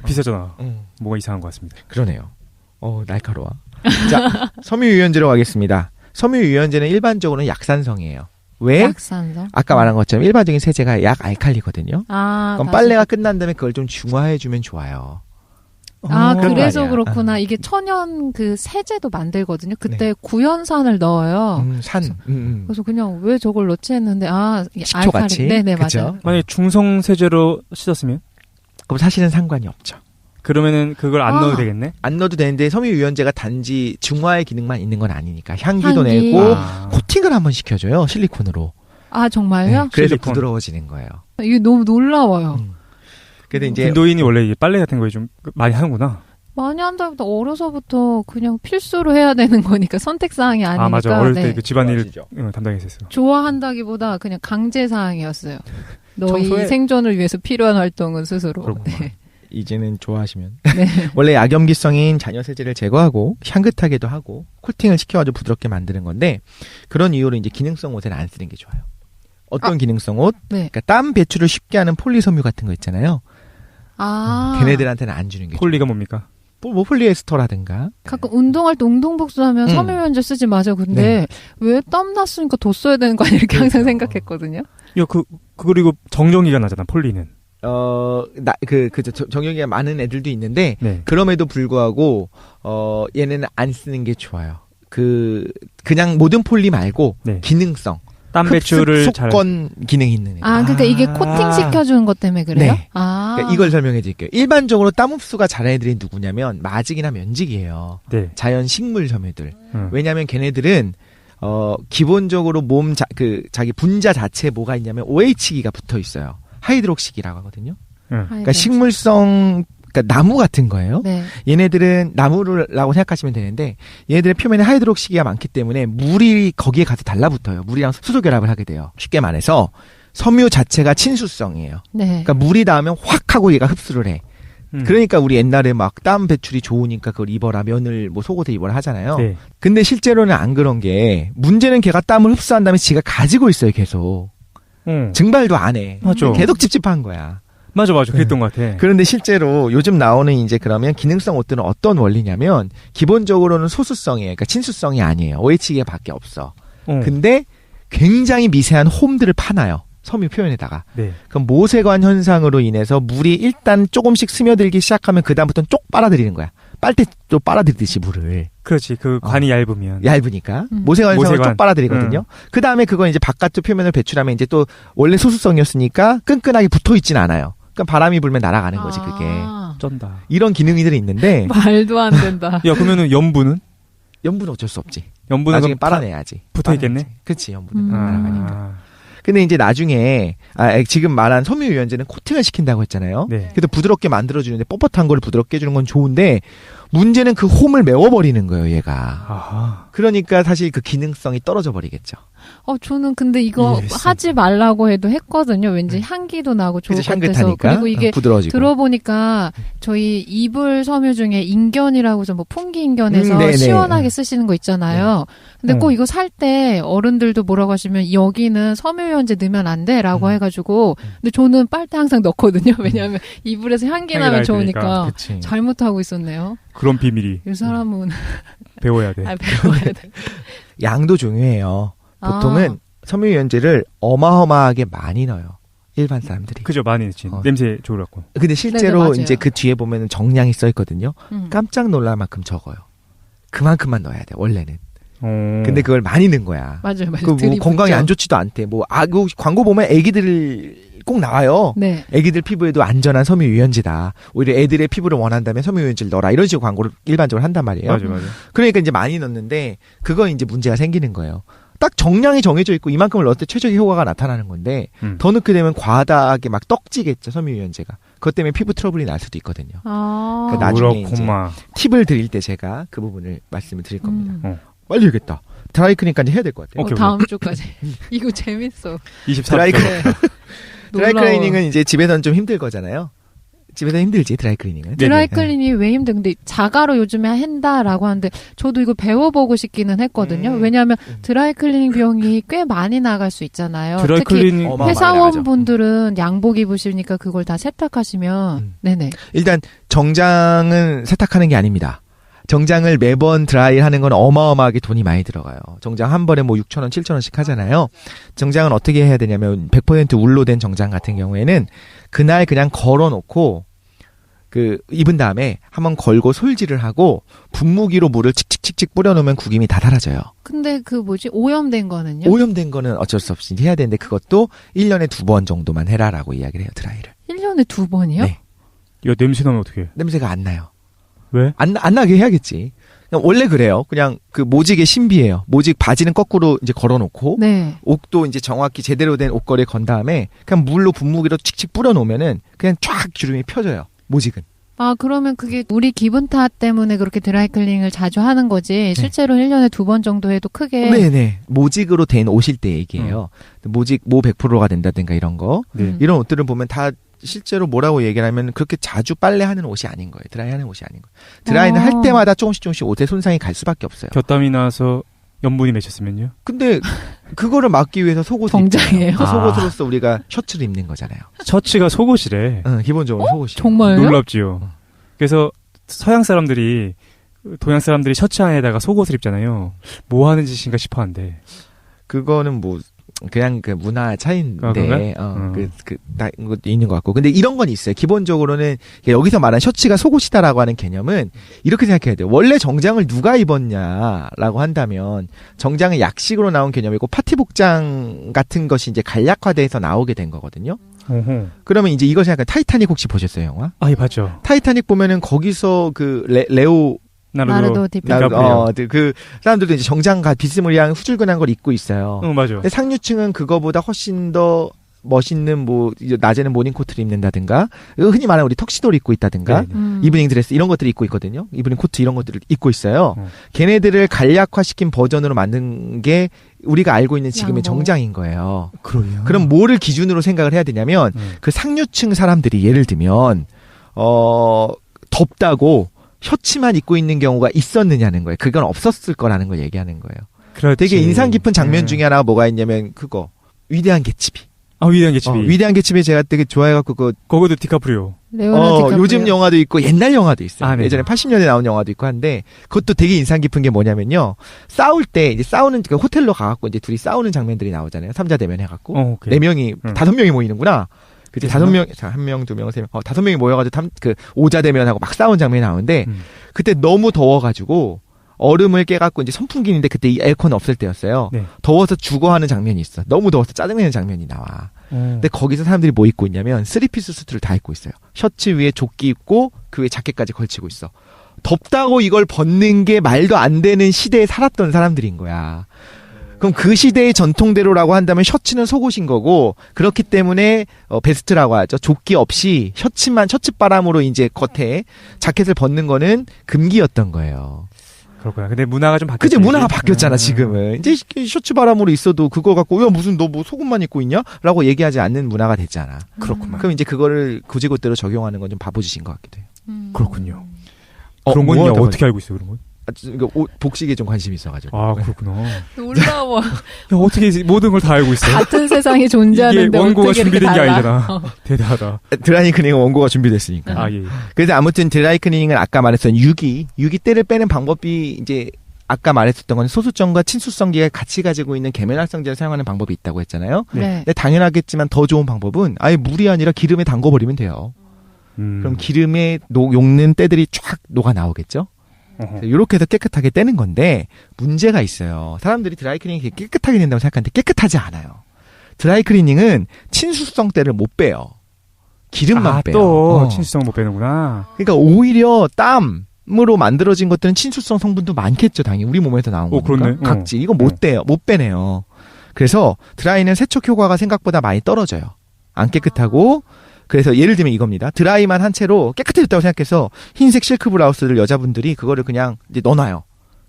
비싸잖아. 뭐가 이상한 것 같습니다. 그러네요. 날카로워. 자, 섬유유연제로 가겠습니다. 섬유유연제는 일반적으로는 약산성이에요. 왜? 약산성? 아까 말한 것처럼 일반적인 세제가 약 알칼리거든요. 그럼 빨래가 끝난 다음에 그걸 좀 중화해주면 좋아요. 그래서 그렇구나. 이게 천연 그 세제도 만들거든요. 그때 구연산을 넣어요. 그래서 그냥 왜 저걸 넣지 했는데 식초같이. 네네 그쵸? 맞아요. 만약에 중성 세제로 씻었으면? 그럼 사실은 상관이 없죠. 그러면은 그걸 안 넣어도 되겠네? 안 넣어도 되는데 섬유유연제가 단지 중화의 기능만 있는 건 아니니까 향기도 내고 코팅을 한번 시켜줘요. 실리콘으로. 정말요? 네, 그래서 실리콘. 부드러워지는 거예요. 이게 너무 놀라워요. 근데 이제 인도인이 원래 빨래 같은 거에 좀 많이 하는구나. 많이 한다기보다 어려서부터 그냥 필수로 해야 되는 거니까 선택사항이 아니니까. 맞아. 어릴 때 그 집안일 담당했었어요. 좋아한다기보다 그냥 강제사항이었어요. 너희 생존을 위해서 필요한 활동은 스스로. 네. 이제는 좋아하시면. 네. 원래 약염기성인 잔여 세제를 제거하고 향긋하게도 하고 코팅을 시켜가지고 부드럽게 만드는 건데 그런 이유로 이제 기능성 옷에는 안 쓰는 게 좋아요. 어떤 기능성 옷? 네. 그러니까 땀 배출을 쉽게 하는 폴리섬유 같은 거 있잖아요. 걔네들한테는 안 주는 게 폴리가 좋아요. 뭡니까? 뭐 폴리에스터라든가. 가끔 운동할 때 운동복수 하면 섬유유연제 쓰지 마죠. 근데 왜 땀 났으니까 더 써야 되는 거 아니야? 이렇게 항상 생각했거든요. 그리고 정전기가 나잖아, 폴리는. 정형이가 많은 애들도 있는데, 네. 그럼에도 불구하고, 얘네는 안 쓰는 게 좋아요. 그냥 모든 폴리 말고, 네. 기능성. 땀 배출을 속건 기능이 있는 애. 그러니까 이게 코팅 시켜주는 것 때문에 그래요? 네. 그러니까 이걸 설명해 드릴게요. 일반적으로 땀 흡수가 잘하는 애들이 누구냐면, 마직이나 면직이에요. 네. 자연 식물 섬유들. 왜냐면 걔네들은, 기본적으로 자기 분자 자체에 뭐가 있냐면, OH기가 붙어 있어요. 하이드록시기라고 하거든요. 그러니까 식물성, 그러니까 나무 같은 거예요. 네. 얘네들은 나무라고 생각하시면 되는데, 얘네들의 표면에 하이드록시기가 많기 때문에 물이 거기에 가서 달라붙어요. 물이랑 수소 결합을 하게 돼요. 쉽게 말해서 섬유 자체가 친수성이에요. 네. 그러니까 물이 닿으면 확 하고 얘가 흡수를 해. 그러니까 우리 옛날에 막 땀 배출이 좋으니까 그걸 입어라, 면을 뭐 속옷에 입어라 하잖아요. 네. 근데 실제로는 안 그런 게, 문제는 걔가 땀을 흡수한 다음에 지가 가지고 있어요, 계속. 증발도 안 해. 맞아. 계속 찝찝한 거야. 맞아. 그랬던 것 같아. 그런데 실제로 요즘 나오는 이제 그러면 기능성 옷들은 어떤 원리냐면, 기본적으로는 소수성이에요. 그러니까 친수성이 아니에요. OH기가 밖에 없어. 근데 굉장히 미세한 홈들을 파놔요. 섬유 표면에다가. 네. 그럼 모세관 현상으로 인해서 물이 일단 조금씩 스며들기 시작하면 그다음부터는 쪽 빨아들이는 거야. 빨대도 빨아들이듯이 물을. 그렇지. 그 관이 얇으면. 얇으니까. 모세관 현상으로 쪽 빨아들이거든요. 그 다음에 그거 이제 바깥쪽 표면을 배출하면 이제 또 원래 소수성이었으니까 끈끈하게 붙어 있진 않아요. 그러니까 바람이 불면 날아가는 거지, 그게. 쩐다. 이런 기능들이 있는데. 말도 안 된다. 야, 그러면은 염분은? 염분은 어쩔 수 없지. 염분은 나중에 빨아내야지. 붙어 있겠네? 그렇지, 염분은 날아가니까. 근데 이제 나중에, 지금 말한 섬유유연제는 코팅을 시킨다고 했잖아요. 네. 그래서 부드럽게 만들어주는데, 뻣뻣한 걸 부드럽게 해주는 건 좋은데, 문제는 그 홈을 메워버리는 거예요, 얘가. 아하. 그러니까 사실 그 기능성이 떨어져 버리겠죠. 저는 근데 이거 하지 말라고 해도 했거든요. 왠지 향기도 나고 좋을 것 같아서. 그리고 이게 부드러워지고. 들어보니까 저희 이불 섬유 중에 인견이라고 해서 뭐 풍기인견에서 시원하게 쓰시는 거 있잖아요. 근데 꼭 이거 살 때 어른들도 뭐라고 하시면 여기는 섬유유연제 넣으면 안 돼라고 해가지고, 근데 저는 빨대 항상 넣거든요. 왜냐하면 이불에서 향기 나면 좋으니까. 그치. 잘못하고 있었네요. 그런 비밀이. 이 사람은 배워야 돼. 배워야 돼. 양도 중요해요. 보통은 섬유유연제를 어마어마하게 많이 넣어요. 일반 사람들이. 그죠, 많이 넣지. 냄새 좋으라고. 근데 실제로 네, 이제 그 뒤에 보면은 정량이 써 있거든요. 깜짝 놀랄 만큼 적어요. 그만큼만 넣어야 돼, 원래는. 근데 그걸 많이 넣은 거야. 맞아요. 뭐 건강에 안 좋지도 않대. 그 광고 보면 애기들 꼭 나와요. 네. 애기들 피부에도 안전한 섬유유연제다. 오히려 애들의 피부를 원한다면 섬유유연제를 넣어라. 이런 식으로 광고를 일반적으로 한단 말이에요. 맞아. 그러니까 이제 많이 넣는데, 그거 이제 문제가 생기는 거예요. 딱 정량이 정해져 있고 이만큼을 넣을 때 최적의 효과가 나타나는 건데, 더 넣게 되면 과다하게 막 떡지겠죠, 섬유유연제가. 그것 때문에 피부 트러블이 날 수도 있거든요. 그러니까 나중에 이제 팁을 드릴 때 제가 그 부분을 말씀을 드릴 겁니다. 빨리 해야겠다. 드라이클리닝까지 해야 될 것 같아요. 다음 주까지. 이거 재밌어. 24주. 드라이클리닝은 이제 집에서는 좀 힘들 거잖아요. 집에서 힘들지, 드라이클리닝은. 드라이클리닝이 왜 힘든? 근데 자가로 요즘에 한다라고 하는데 저도 이거 배워보고 싶기는 했거든요. 왜냐하면 드라이클리닝 비용이 꽤 많이 나갈 수 있잖아요. 드라이클리닝 특히 회사원분들은 양복 입으시니까 그걸 다 세탁하시면 네네. 일단 정장은 세탁하는 게 아닙니다. 정장을 매번 드라이 하는 건 어마어마하게 돈이 많이 들어가요. 정장 한 벌에 뭐 6,000원, 7,000원씩 하잖아요. 정장은 어떻게 해야 되냐면 100% 울로 된 정장 같은 경우에는 그날 그냥 걸어놓고 입은 다음에 한번 걸고 솔질을 하고 분무기로 물을 칙칙칙칙 뿌려놓으면 구김이 다 사라져요. 근데 오염된 거는요? 오염된 거는 어쩔 수 없이 해야 되는데 그것도 1년에 2번 정도만 해라라고 이야기를 해요, 드라이를. 1년에 2번이요? 네. 야, 냄새 나면 어떡해? 냄새가 안 나요. 왜? 안 나게 해야겠지. 그냥 원래 그래요. 그냥 모직의 신비예요. 모직 바지는 거꾸로 이제 걸어놓고, 네. 옷도 이제 정확히 제대로 된 옷걸이에 건 다음에 그냥 물로 분무기로 칙칙 뿌려놓으면은 그냥 쫙 주름이 펴져요. 모직은. 그러면 그게 우리 기분 탓 때문에 그렇게 드라이클리닝을 자주 하는 거지. 실제로 1년에 2번 정도 해도 크게. 네네. 모직으로 된 옷일 때 얘기예요. 모직 모 100%가 된다든가 이런 거. 이런 옷들을 보면 다 실제로 뭐라고 얘기를 하면 그렇게 자주 빨래하는 옷이 아닌 거예요. 드라이하는 옷이 아닌 거예요. 드라이는 할 때마다 조금씩 옷에 손상이 갈 수밖에 없어요. 곁땀이 나서 염분이 맺혔으면요? 근데 그거를 막기 위해서 속옷을 정장이에요. 입잖아요. 속옷으로서 우리가 셔츠를 입는 거잖아요. 셔츠가 속옷이래. 기본적으로 속옷이에요. 정말요? 놀랍지요. 그래서 서양 사람들이 동양 사람들이 셔츠 안에다가 속옷을 입잖아요. 뭐 하는 짓인가 싶어 한데. 그거는 그냥 그 문화 차이인데, 다 있는 것 같고. 근데 이런 건 있어요. 기본적으로는 여기서 말한 셔츠가 속옷이다라고 하는 개념은 이렇게 생각해야 돼요. 원래 정장을 누가 입었냐라고 한다면 정장은 약식으로 나온 개념이고 파티복장 같은 것이 이제 간략화돼서 나오게 된 거거든요. 그러면 이제 이거 생각해. 타이타닉 혹시 보셨어요, 영화? 아, 예, 봤죠. 타이타닉 보면은 거기서 그 레오 나르도 디카프리오. 그 사람들도 이제 정장과 비스무리한 후줄근한 걸 입고 있어요. 맞아. 근데 상류층은 그거보다 훨씬 더 멋있는 뭐 낮에는 모닝코트를 입는다든가 흔히 말하는 우리 턱시도를 입고 있다든가 이브닝 드레스 이런 것들을 입고 있거든요. 이브닝 코트 이런 것들을 입고 있어요. 걔네들을 간략화시킨 버전으로 만든 게 우리가 알고 있는 지금의 정장인 거예요. 그러네요. 그럼 뭐를 기준으로 생각을 해야 되냐면 그 상류층 사람들이 예를 들면 덥다고 셔츠만 입고 있는 경우가 있었느냐는 거예요. 그건 없었을 거라는 걸 얘기하는 거예요. 그렇지. 되게 인상 깊은 장면 중에 하나가 뭐가 있냐면 그거 위대한 개츠비. 아, 위대한 개츠비. 위대한 개츠비 제가 되게 좋아해갖고 거기도 디카프리오. 디카프리오. 요즘 영화도 있고 옛날 영화도 있어요. 아, 네. 예전에 80년대 나온 영화도 있고 한데 그것도 되게 인상 깊은 게 뭐냐면요. 싸울 때 이제 싸우는 그 호텔로 가갖고 이제 둘이 싸우는 장면들이 나오잖아요. 3자 대면 해갖고 4명이 5명이 모이는구나. 그치, 5명, 1명, 2명, 3명, 5명이 모여가지고 오자 대면하고 막 싸운 장면이 나오는데, 그때 너무 더워가지고, 얼음을 깨갖고 이제 선풍기인데 그때 이 에어컨 없을 때였어요. 네. 더워서 죽어하는 장면이 있어. 너무 더워서 짜증내는 장면이 나와. 근데 거기서 사람들이 뭐 입고 있냐면, 3피스 수트를 다 입고 있어요. 셔츠 위에 조끼 입고, 그 위에 자켓까지 걸치고 있어. 덥다고 이걸 벗는 게 말도 안 되는 시대에 살았던 사람들인 거야. 그럼 그 시대의 전통대로라고 한다면 셔츠는 속옷인 거고 그렇기 때문에 베스트라고 하죠. 조끼 없이 셔츠바람으로 이제 겉에 자켓을 벗는 거는 금기였던 거예요. 그렇구나. 근데 문화가 좀 바뀌었죠. 그치, 문화가 바뀌었잖아, 지금은. 이제 셔츠바람으로 있어도 그거 갖고 야 무슨 너 뭐 속옷만 입고 있냐? 라고 얘기하지 않는 문화가 됐잖아. 그렇구나. 그럼 이제 그거를 그지그대로 적용하는 건 좀 바보짓인 것 같기도 해요. 그렇군요. 그런 건 어떻게 알고 있어요, 그런 건? 복식에 좀 관심이 있어가지고. 아, 그렇구나. 놀라워. 야, 어떻게 모든 걸 다 알고 있어요? 같은 세상에 존재하는데 이게 원고가 어떻게 준비된 게 달라? 아니잖아. 대단하다. 드라이클리닝은 원고가 준비됐으니까. 아, 예. 그래서 아무튼 드라이클리닝은 아까 말했던 유기 때를 빼는 방법이 이제 아까 말했었던 건 소수점과 친수성기가 같이 가지고 있는 계면활성제를 사용하는 방법이 있다고 했잖아요. 네. 근데 당연하겠지만 더 좋은 방법은 아예 물이 아니라 기름에 담궈버리면 돼요. 그럼 기름에 녹는 때들이 쫙 녹아 나오겠죠. 이렇게 해서 깨끗하게 떼는 건데 문제가 있어요. 사람들이 드라이클리닝이 깨끗하게 된다고 생각하는데 깨끗하지 않아요. 드라이클리닝은 친수성 때를 못 빼요. 기름만 빼요. 또 친수성 못 빼는구나. 그러니까 오히려 땀으로 만들어진 것들은 친수성 성분도 많겠죠. 당연히 우리 몸에서 나온 거니까. 각질 이거 못 떼요. 못 빼내요. 그래서 드라이는 세척 효과가 생각보다 많이 떨어져요. 안 깨끗하고 그래서 예를 들면 이겁니다. 드라이만 한 채로 깨끗해졌다고 생각해서 흰색 실크 블라우스를 여자분들이 그거를 그냥 이제 넣어놔요.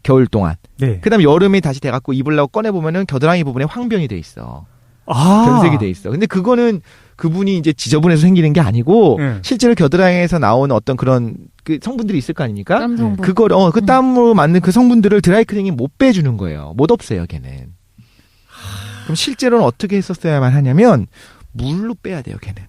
겨울 동안. 네. 그다음에 여름에 다시 돼갖고 입으려고 꺼내보면은 겨드랑이 부분에 황변이 돼 있어. 변색이 돼 있어. 근데 그거는 그분이 이제 지저분해서 생기는 게 아니고 실제로 겨드랑이에서 나오는 어떤 그런 그 성분들이 있을 거 아닙니까? 땀 성분. 그걸 그 땀으로 만든 그 성분들을 드라이클리닝이 못 빼주는 거예요. 못 없애요, 걔는. 그럼 실제로는 어떻게 했었어야만 하냐면 물로 빼야 돼요, 걔는.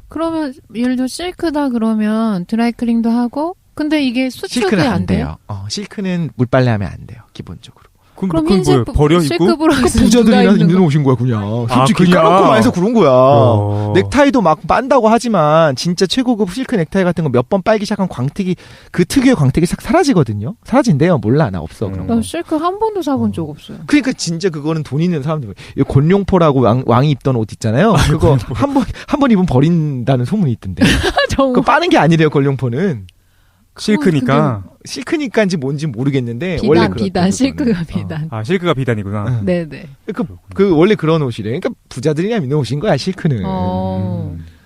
그러면 예를 들어 실크다 그러면 드라이클링도 하고 근데 이게 수축이 안 돼요? 실크는 물빨래하면 안 돼요, 기본적으로. 그럼 흰색 버려 실크 브라우스 부자들이나 입는 옷인 거야 그냥. 솔직히 까놓고 말해서 그런 거야. 넥타이도 막 빤다고 하지만 진짜 최고급 실크 넥타이 같은 거 몇 번 빨기 시작한 광택이 그 특유의 광택이 싹 사라지거든요. 사라진대요. 몰라 나 없어 그런 거. 나 실크 한 번도 사본 적 없어요. 그러니까 진짜 그거는 돈 있는 사람들. 곤룡포라고 왕이 입던 옷 있잖아요. 그거 한 번 입으면 버린다는 소문이 있던데. 그거 빠는 게 아니래요 곤룡포는. 실크니까. 실크니까인지 뭔지 모르겠는데 원래 비단 실크가 비단. 실크가 비단이구나. 네네. 그 원래 그런 옷이래. 그러니까 부자들이나 입는 옷인 거야 실크는.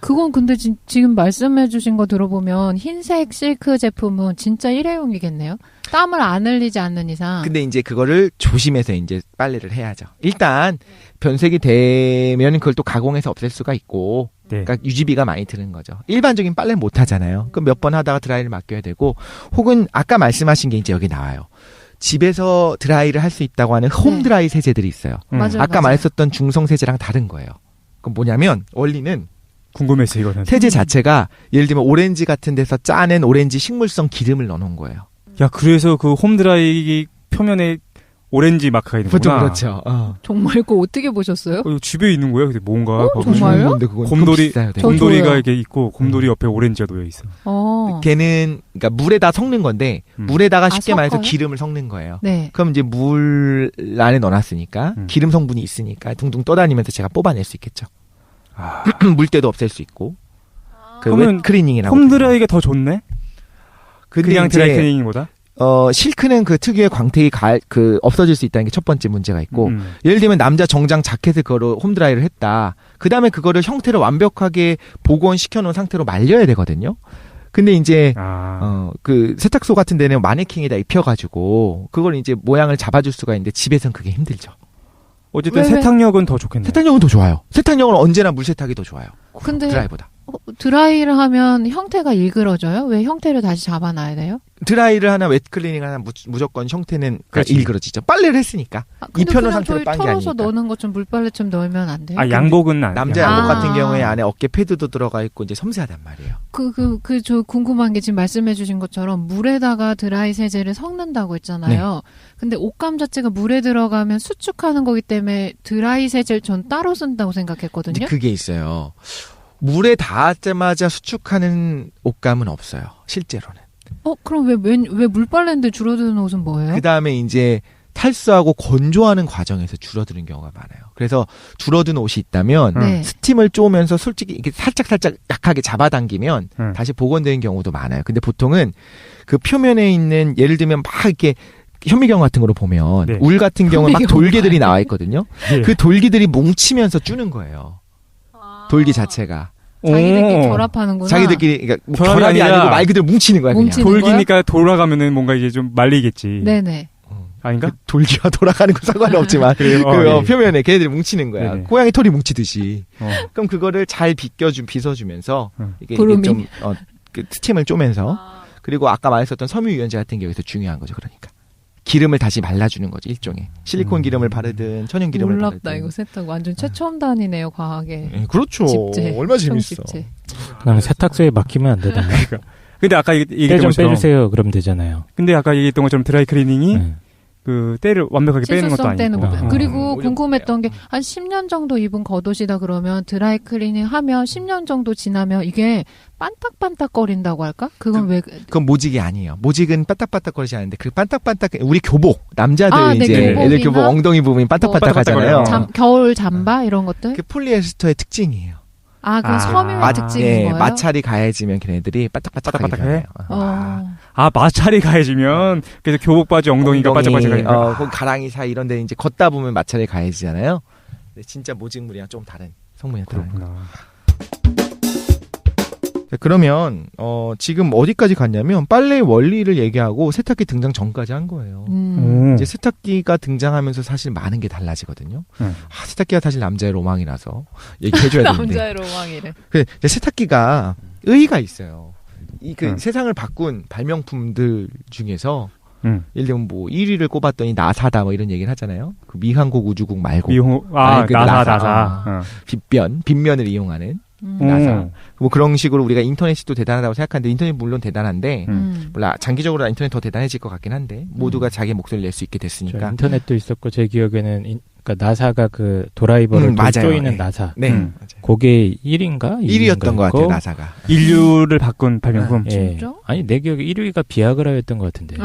그건 근데 지금 말씀해주신 거 들어보면 흰색 실크 제품은 진짜 일회용이겠네요. 땀을 안 흘리지 않는 이상. 근데 이제 그거를 조심해서 이제 빨래를 해야죠. 일단 변색이 되면 그걸 또 가공해서 없앨 수가 있고. 네. 그러니까 유지비가 많이 드는 거죠. 일반적인 빨래는 못 하잖아요. 그럼 몇 번 하다가 드라이를 맡겨야 되고, 혹은 아까 말씀하신 게 이제 여기 나와요. 집에서 드라이를 할 수 있다고 하는 홈 드라이 세제들이 있어요. 아까 말했었던 중성 세제랑 다른 거예요. 그럼 뭐냐면 원리는 궁금했어요, 이거는. 세제 자체가 예를 들면 오렌지 같은 데서 짜낸 오렌지 식물성 기름을 넣어놓은 거예요. 야, 그래서 그 홈 드라이 표면에 오렌지 마크가 있는 보통 거구나. 그렇죠. 정말 그거 어떻게 보셨어요? 집에 있는 거예요. 근데 뭔가 정말요? 곰돌이가 이렇게 있고 곰돌이 옆에 오렌지가 놓여 있어. 걔는 그러니까 물에다 섞는 건데 물에다가 쉽게 말해서 기름을 섞는 거예요. 네. 그럼 이제 물 안에 넣어놨으니까 기름 성분이 있으니까 둥둥 떠다니면서 제가 뽑아낼 수 있겠죠. 물때도 없앨 수 있고. 그러면 웹클리닝이라고. 홈드라이가 더 좋네. 그냥 드라이클리닝보다. 실크는 그 특유의 광택이 없어질 수 있다는 게 첫 번째 문제가 있고, 예를 들면 남자 정장 자켓을 그거로 홈드라이를 했다. 그 다음에 그거를 형태를 완벽하게 복원시켜 놓은 상태로 말려야 되거든요. 근데 이제, 그 세탁소 같은 데는 마네킹에다 입혀가지고, 그걸 이제 모양을 잡아줄 수가 있는데 집에서는 그게 힘들죠. 어쨌든 세탁력은 더 좋겠네요. 세탁력은 더 좋아요. 세탁력은 언제나 물세탁이 더 좋아요. 근데 드라이보다. 드라이를 하면 형태가 일그러져요? 왜 형태를 다시 잡아놔야 돼요? 드라이를 하나 웹클리닝을 하나 무조건 형태는 일그러지죠. 빨래를 했으니까. 입혀놓은 상태로 빤 게 아니니까. 털어서 넣는 것좀 물빨래좀 넣으면 안 돼요? 양복은 안 남자 양복 같은 경우에 안에 어깨 패드도 들어가 있고 이제 섬세하단 말이에요. 저 궁금한 게 지금 말씀해주신 것처럼 물에다가 드라이 세제를 섞는다고 했잖아요. 네. 근데 옷감 자체가 물에 들어가면 수축하는 거기 때문에 드라이 세제를 전 따로 쓴다고 생각했거든요. 그게 있어요. 물에 닿자마자 수축하는 옷감은 없어요. 실제로는. 그럼 왜 물빨래인데 줄어드는 옷은 뭐예요? 그 다음에 이제 탈수하고 건조하는 과정에서 줄어드는 경우가 많아요. 그래서 줄어든 옷이 있다면 스팀을 쪼면서 솔직히 이렇게 살짝 약하게 잡아당기면 다시 복원되는 경우도 많아요. 근데 보통은 그 표면에 있는 예를 들면 막 이렇게 현미경 같은 거로 보면 울 같은 경우는 막 돌기들이 나와 있거든요. 그 돌기들이 뭉치면서 주는 거예요. 돌기 자체가. 자기들끼리 결합하는구나. 자기들끼리, 그러니까 결합이 아니고 말 그대로 뭉치는 거야. 그냥. 돌기니까 돌아가면은 뭔가 이제 좀 말리겠지. 네네. 아닌가? 돌기와 돌아가는 건 상관은 없지만 표면에 걔네들이 뭉치는 거야. 네네. 고양이 털이 뭉치듯이. 그럼 그거를 잘 빗어주면서 이게 좀 스팀을 쪼면서 그리고 아까 말했었던 섬유유연제 같은 게 여기서 중요한 거죠. 그러니까. 기름을 다시 말라주는 거죠. 일종의 실리콘 기름을 바르든 천연 기름을 바르든. 놀랍다. 이거 세탁 완전 최첨단이네요. 과학에. 네, 그렇죠. 집재. 얼마나 재밌어. 그냥 세탁소에 맡기면 안 되잖아요. 근데 아까 얘기했던 것처럼 빼주세요. 그럼 되잖아요. 근데 아까 얘기했던 것처럼 드라이클리닝이 그 때를 완벽하게 빼는 것도 아니고. 그리고 궁금했던 게 한 10년 정도 입은 겉옷이다 그러면 드라이클리닝 하면 10년 정도 지나면 이게 반딱반딱거린다고 할까? 그건 모직이 아니에요. 모직은 반딱반딱거리지 않는데 그 반딱반딱 우리 교복 남자들 이제 애들 교복 엉덩이 부분이 반딱반딱하잖아요. 겨울 잠바 이런 것들? 그 폴리에스터의 특징이에요. 그 섬유의 특징인 거예요? 마찰이 가해지면 걔네들이 반딱반딱해. 마찰이 가해지면 그래서 교복 바지 엉덩이가 반짝반짝하니까. 거기 가랑이 사이 이런 데 이제 걷다 보면 마찰이 가해지잖아요. 근데 진짜 모직물이랑 좀 다른 성분이 그렇구나. 그러면 지금 어디까지 갔냐면 빨래의 원리를 얘기하고 세탁기 등장 전까지 한 거예요. 이제 세탁기가 등장하면서 사실 많은 게 달라지거든요. 세탁기가 사실 남자의 로망이라서 얘기해줘야 되는데. 남자의 로망이래. 세탁기가 의의가 있어요. 세상을 바꾼 발명품들 중에서 예를 들면 뭐 1위를 꼽았더니 나사다 뭐 이런 얘기를 하잖아요. 그 미항국 우주국 말고. 나사. 빗면을 이용하는. 나사. 뭐 그런 식으로 우리가 인터넷이 또 대단하다고 생각하는데 인터넷 물론 대단한데 몰라 장기적으로 인터넷 더 대단해질 것 같긴 한데 모두가 자기 목소리를 낼 수 있게 됐으니까 인터넷도 있었고 제 기억에는 그러니까 나사가 그 드라이버를 조이는 나사. 네. 그게 1위인가? 1위였던 것 같아요. 나사가. 인류를 바꾼 발명품. 진짜? 아니 내 기억에 1위가 비아그라였던 것 같은데.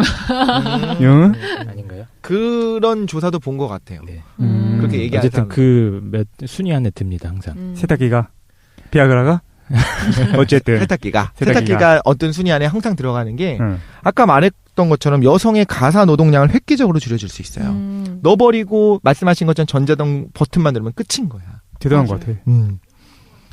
아닌가요? 그런 조사도 본 것 같아요. 네. 그렇게 얘기하는 어쨌든 그 순위 안에 듭니다 항상. 세탁기가 비아그라가? 어쨌든 세탁기가 어떤 순위 안에 항상 들어가는 게 아까 말했던 것처럼 여성의 가사 노동량을 획기적으로 줄여줄 수 있어요. 넣어버리고 말씀하신 것처럼 전자동 버튼만 누르면 끝인 거야. 대단한 것 같아.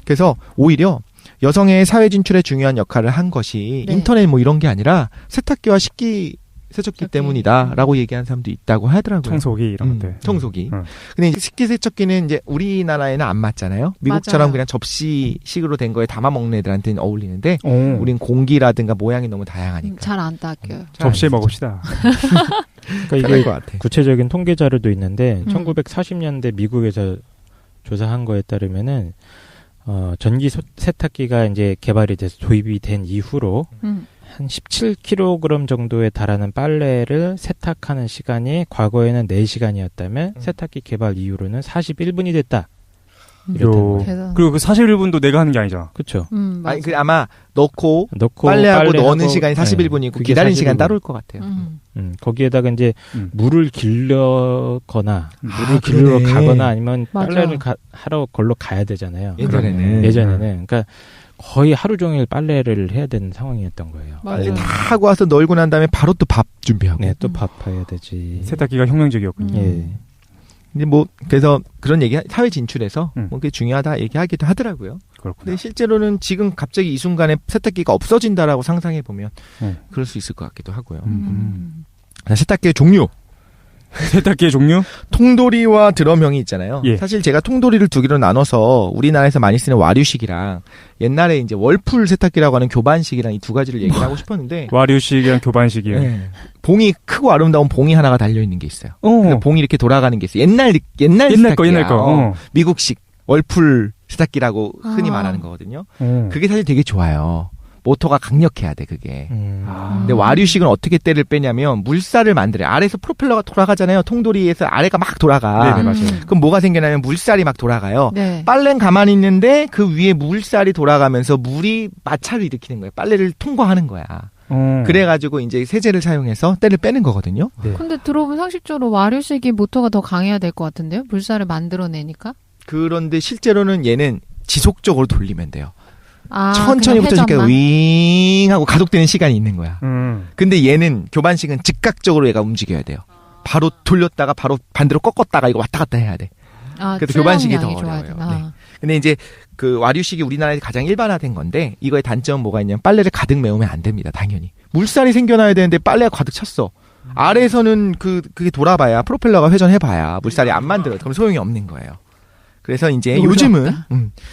그래서 오히려 여성의 사회 진출에 중요한 역할을 한 것이 인터넷 뭐 이런 게 아니라 세탁기와 식기세척기 때문이다라고 얘기하는 사람도 있다고 하더라고요. 청소기 이런 것들. 청소기. 근데 이제 식기세척기는 이제 우리나라에는 안 맞잖아요. 미국처럼 맞아요. 그냥 접시식으로 된 거에 담아 먹는 애들한테는 어울리는데 우린 공기라든가 모양이 너무 다양하니까. 잘 안 닦여요. 접시에 먹읍시다. 그러니까 이게 구체적인 통계 자료도 있는데 1940년대 미국에서 조사한 거에 따르면은 전기 세탁기가 이제 개발이 돼서 도입이 된 이후로 한 17kg 정도에 달하는 빨래를 세탁하는 시간이 과거에는 4시간이었다면 세탁기 개발 이후로는 41분이 됐다. 그리고 그 41분도 내가 하는 게 아니잖아. 그렇죠. 아니 그 아마 넣고 빨래하고 넣는 시간이 41분이고 기다리는 시간 따로일 것 같아요. 거기에다가 이제 물을 길러거나 물을 길러 가거나 아니면 빨래를 하러 걸로 가야 되잖아요. 예전에는 그러니까 거의 하루 종일 빨래를 해야 되는 상황이었던 거예요. 빨래 다 하고 와서 널고 난 다음에 바로 또 밥 준비하고. 네, 또 밥 해야 되지. 세탁기가 혁명적이었군요. 예. 근데 뭐 그래서 그런 얘기 사회 진출에서 뭐 그게 중요하다 얘기하기도 하더라고요. 그렇구나. 근데 실제로는 지금 갑자기 이 순간에 세탁기가 없어진다라고 상상해 보면 그럴 수 있을 것 같기도 하고요. 세탁기의 종류. 세탁기의 종류? 통돌이와 드럼형이 있잖아요. 예. 사실 제가 통돌이를 두 개로 나눠서 우리나라에서 많이 쓰는 와류식이랑 옛날에 이제 월풀 세탁기라고 하는 교반식이랑 이 두 가지를 얘기를 하고 싶었는데 와류식이랑 교반식이요. 네. 봉이 크고 아름다운 봉이 하나가 달려 있는 게 있어요. 봉이 이렇게 돌아가는 게 있어요. 옛날 세탁기야. 미국식 월풀 세탁기라고 흔히 말하는 거거든요. 그게 사실 되게 좋아요. 모터가 강력해야 돼, 그게. 근데 와류식은 어떻게 때를 빼냐면 물살을 만들어요. 아래에서 프로펠러가 돌아가잖아요. 통돌이에서 아래가 막 돌아가. 네, 맞아요. 그럼 뭐가 생겨나면 물살이 막 돌아가요. 네. 빨래는 가만히 있는데 그 위에 물살이 돌아가면서 물이 마찰을 일으키는 거예요. 빨래를 통과하는 거야. 그래가지고 이제 세제를 사용해서 때를 빼는 거거든요. 네. 근데 들어보면 상식적으로 와류식이 모터가 더 강해야 될 것 같은데요? 물살을 만들어내니까? 그런데 실제로는 얘는 지속적으로 돌리면 돼요. 아, 천천히 붙어주니까 윙 하고 가속되는 시간이 있는 거야. 근데 얘는 교반식은 즉각적으로 얘가 움직여야 돼요. 바로 돌렸다가 바로 반대로 꺾었다가 이거 왔다 갔다 해야 돼. 그래서 교반식이 더 어려워요. 네. 근데 이제 그 와류식이 우리나라에서 가장 일반화된 건데 이거의 단점은 뭐가 있냐면 빨래를 가득 메우면 안 됩니다. 당연히. 물살이 생겨나야 되는데 빨래가 가득 찼어. 아래에서는 그게 돌아봐야 프로펠러가 회전해봐야 물살이 안 만들어요. 그럼 소용이 없는 거예요. 그래서 이제 요즘은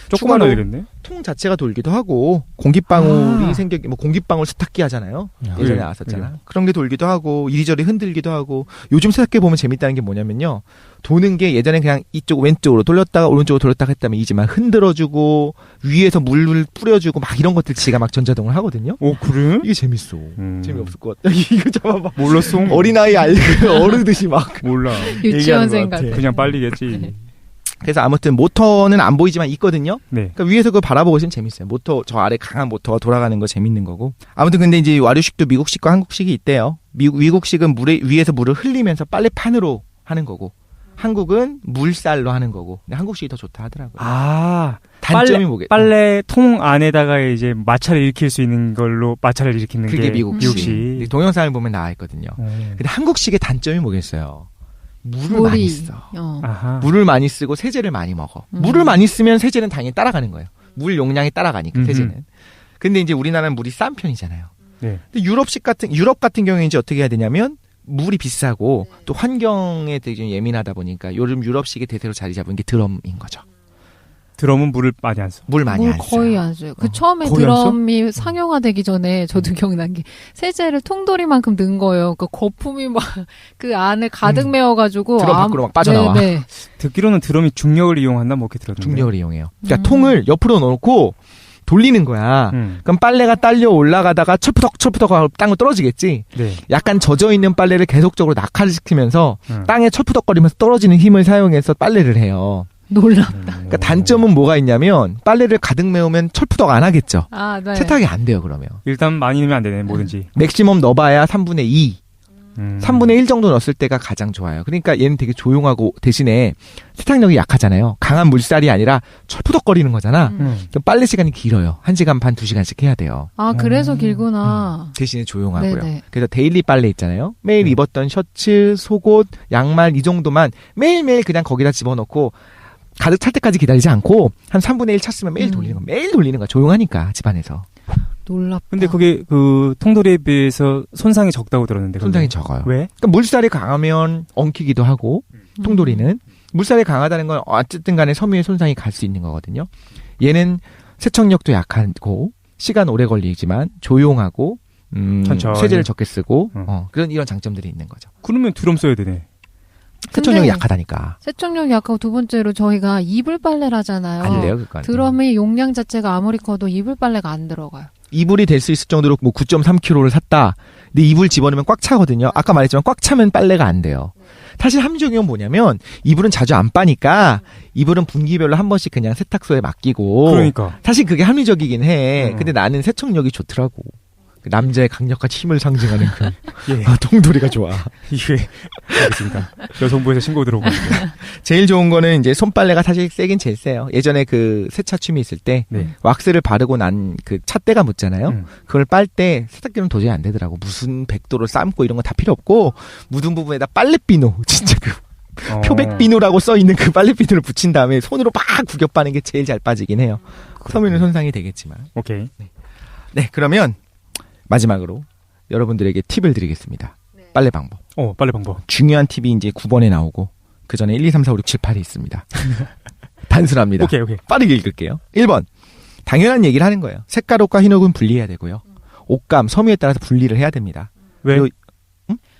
조그만 되겠네. 통 자체가 돌기도 하고 공기방울이 뭐 공기방울 세탁기 하잖아요. 예전에 나왔었잖아. 그런 게 돌기도 하고 이리저리 흔들기도 하고 요즘 세탁기 보면 재밌다는 게 뭐냐면요. 도는 게 예전에 그냥 이쪽 왼쪽으로 돌렸다가 오른쪽으로 돌렸다가 했다면 이지만 흔들어주고 위에서 물을 뿌려주고 막 이런 것들 지가 막 전자동을 하거든요. 오 그래? 이게 재밌어. 재미없을 것 같아. 이거 잡아봐. 몰랐어. 어린아이 어르듯이 막 몰라. 유치원생 같아. 그냥 빨리겠지. 그래서 아무튼 모터는 안 보이지만 있거든요. 네. 그러니까 위에서 그걸 바라보고 있으면 재밌어요. 모터 저 아래 강한 모터가 돌아가는 거 재밌는 거고. 아무튼 근데 이제 와류식도 미국식과 한국식이 있대요. 미국식은 위에서 물을 흘리면서 빨래판으로 하는 거고. 한국은 물살로 하는 거고. 근데 한국식이 더 좋다 하더라고요. 아, 단점이 뭐겠? 빨래 통 안에다가 이제 마찰을 일으킬 수 있는 걸로 마찰을 일으키는 그게 게 미국식. 동영상을 보면 나와 있거든요. 근데 한국식의 단점이 뭐겠어요? 물을 많이 써. 물을 많이 쓰고 세제를 많이 먹어. 물을 많이 쓰면 세제는 당연히 따라가는 거예요. 물 용량이 따라가니까 세제는. 근데 이제 우리나라는 물이 싼 편이잖아요. 네. 근데 유럽 같은 경우에 이제 어떻게 해야 되냐면 물이 비싸고 또 환경에 되게 예민하다 보니까 요즘 유럽식의 대세로 자리 잡은 게 드럼인 거죠. 드럼은 물을 많이 안 써. 물 많이 안 써요. 거의 안 써요. 처음에 드럼이 상용화되기 전에 저도 기억난 게 세제를 통돌이만큼 넣은 거예요. 그 거품이 막 그 안에 가득 메워가지고 드럼 밖으로 막 빠져나와. 네. 듣기로는 드럼이 중력을 이용한다 뭐 이렇게 들었는데. 중력을 이용해요. 그러니까 통을 옆으로 넣고 돌리는 거야. 그럼 빨래가 딸려 올라가다가 철푸덕 땅으로 떨어지겠지. 네. 약간 젖어 있는 빨래를 계속적으로 낙하를 시키면서 땅에 철푸덕거리면서 떨어지는 힘을 사용해서 빨래를 해요. 놀랍다. 그러니까 단점은 뭐가 있냐면 빨래를 가득 메우면 철푸덕 안 하겠죠. 네. 세탁이 안 돼요 그러면. 일단 많이 넣으면 안 되네 뭐든지. 맥시멈 넣어봐야 3분의 2. 3분의 1 정도 넣었을 때가 가장 좋아요. 그러니까 얘는 되게 조용하고 대신에 세탁력이 약하잖아요. 강한 물살이 아니라 철푸덕거리는 거잖아. 그럼 빨래 시간이 길어요. 1시간 반, 2시간씩 해야 돼요. 아, 그래서 길구나. 대신에 조용하고요. 네네. 그래서 데일리 빨래 있잖아요. 매일 입었던 셔츠, 속옷, 양말 이 정도만 매일매일 그냥 거기다 집어넣고 가득 찰 때까지 기다리지 않고 한 3분의 1 찼으면 매일 돌리는 거. 매일 돌리는 거. 조용하니까 집안에서. 놀랍다. 근데 그게 그 통돌이에 비해서 손상이 적다고 들었는데. 손상이 적어요. 왜? 그러니까 물살이 강하면 엉키기도 하고 통돌이는 물살이 강하다는 건 어쨌든 간에 섬유의 손상이 갈 수 있는 거거든요. 얘는 세척력도 약하고 시간 오래 걸리지만 조용하고 세제를 적게 쓰고 그런 이런 장점들이 있는 거죠. 그러면 드럼 써야 되네. 세척력이 약하다니까. 세척력이 약하고 두 번째로 저희가 이불 빨래를 하잖아요. 안 돼요, 그건. 드럼의 용량 자체가 아무리 커도 이불 빨래가 안 들어가요. 이불이 될 수 있을 정도로 뭐 9.3kg를 샀다. 근데 이불 집어넣으면 꽉 차거든요. 아까 말했지만 꽉 차면 빨래가 안 돼요. 사실 합리적인 건 뭐냐면 이불은 자주 안 빠니까 이불은 분기별로 한 번씩 그냥 세탁소에 맡기고. 그러니까. 사실 그게 합리적이긴 해. 근데 나는 세척력이 좋더라고. 남자의 강력한 힘을 상징하는 그 예. 동돌이가 좋아. 이게 알겠습니다. 여성부에서 신고 들어오고 제일 좋은 거는 이제 손빨래가 사실 세긴 제일 세요. 예전에 그 세차 취미 있을 때 네. 왁스를 바르고 난 그 찻대가 묻잖아요. 그걸 빨 때 세탁기는 도저히 안 되더라고. 무슨 100도로 삶고 이런 건 다 필요 없고 묻은 부분에다 빨래비누 진짜 그 표백비누라고 써 있는 그 빨래비누를 붙인 다음에 손으로 막 구겨 빠는 게 제일 잘 빠지긴 해요. 섬유는 손상이 되겠지만. 오케이. 네, 그러면 마지막으로 여러분들에게 팁을 드리겠습니다. 네. 빨래 방법. 빨래 방법. 중요한 팁이 이제 9번에 나오고 그 전에 1, 2, 3, 4, 5, 6, 7, 8이 있습니다. 단순합니다. 오케이. 빠르게 읽을게요. 1번. 당연한 얘기를 하는 거예요. 색깔옷과 흰옷은 분리해야 되고요. 옷감, 섬유에 따라서 분리를 해야 됩니다. 왜?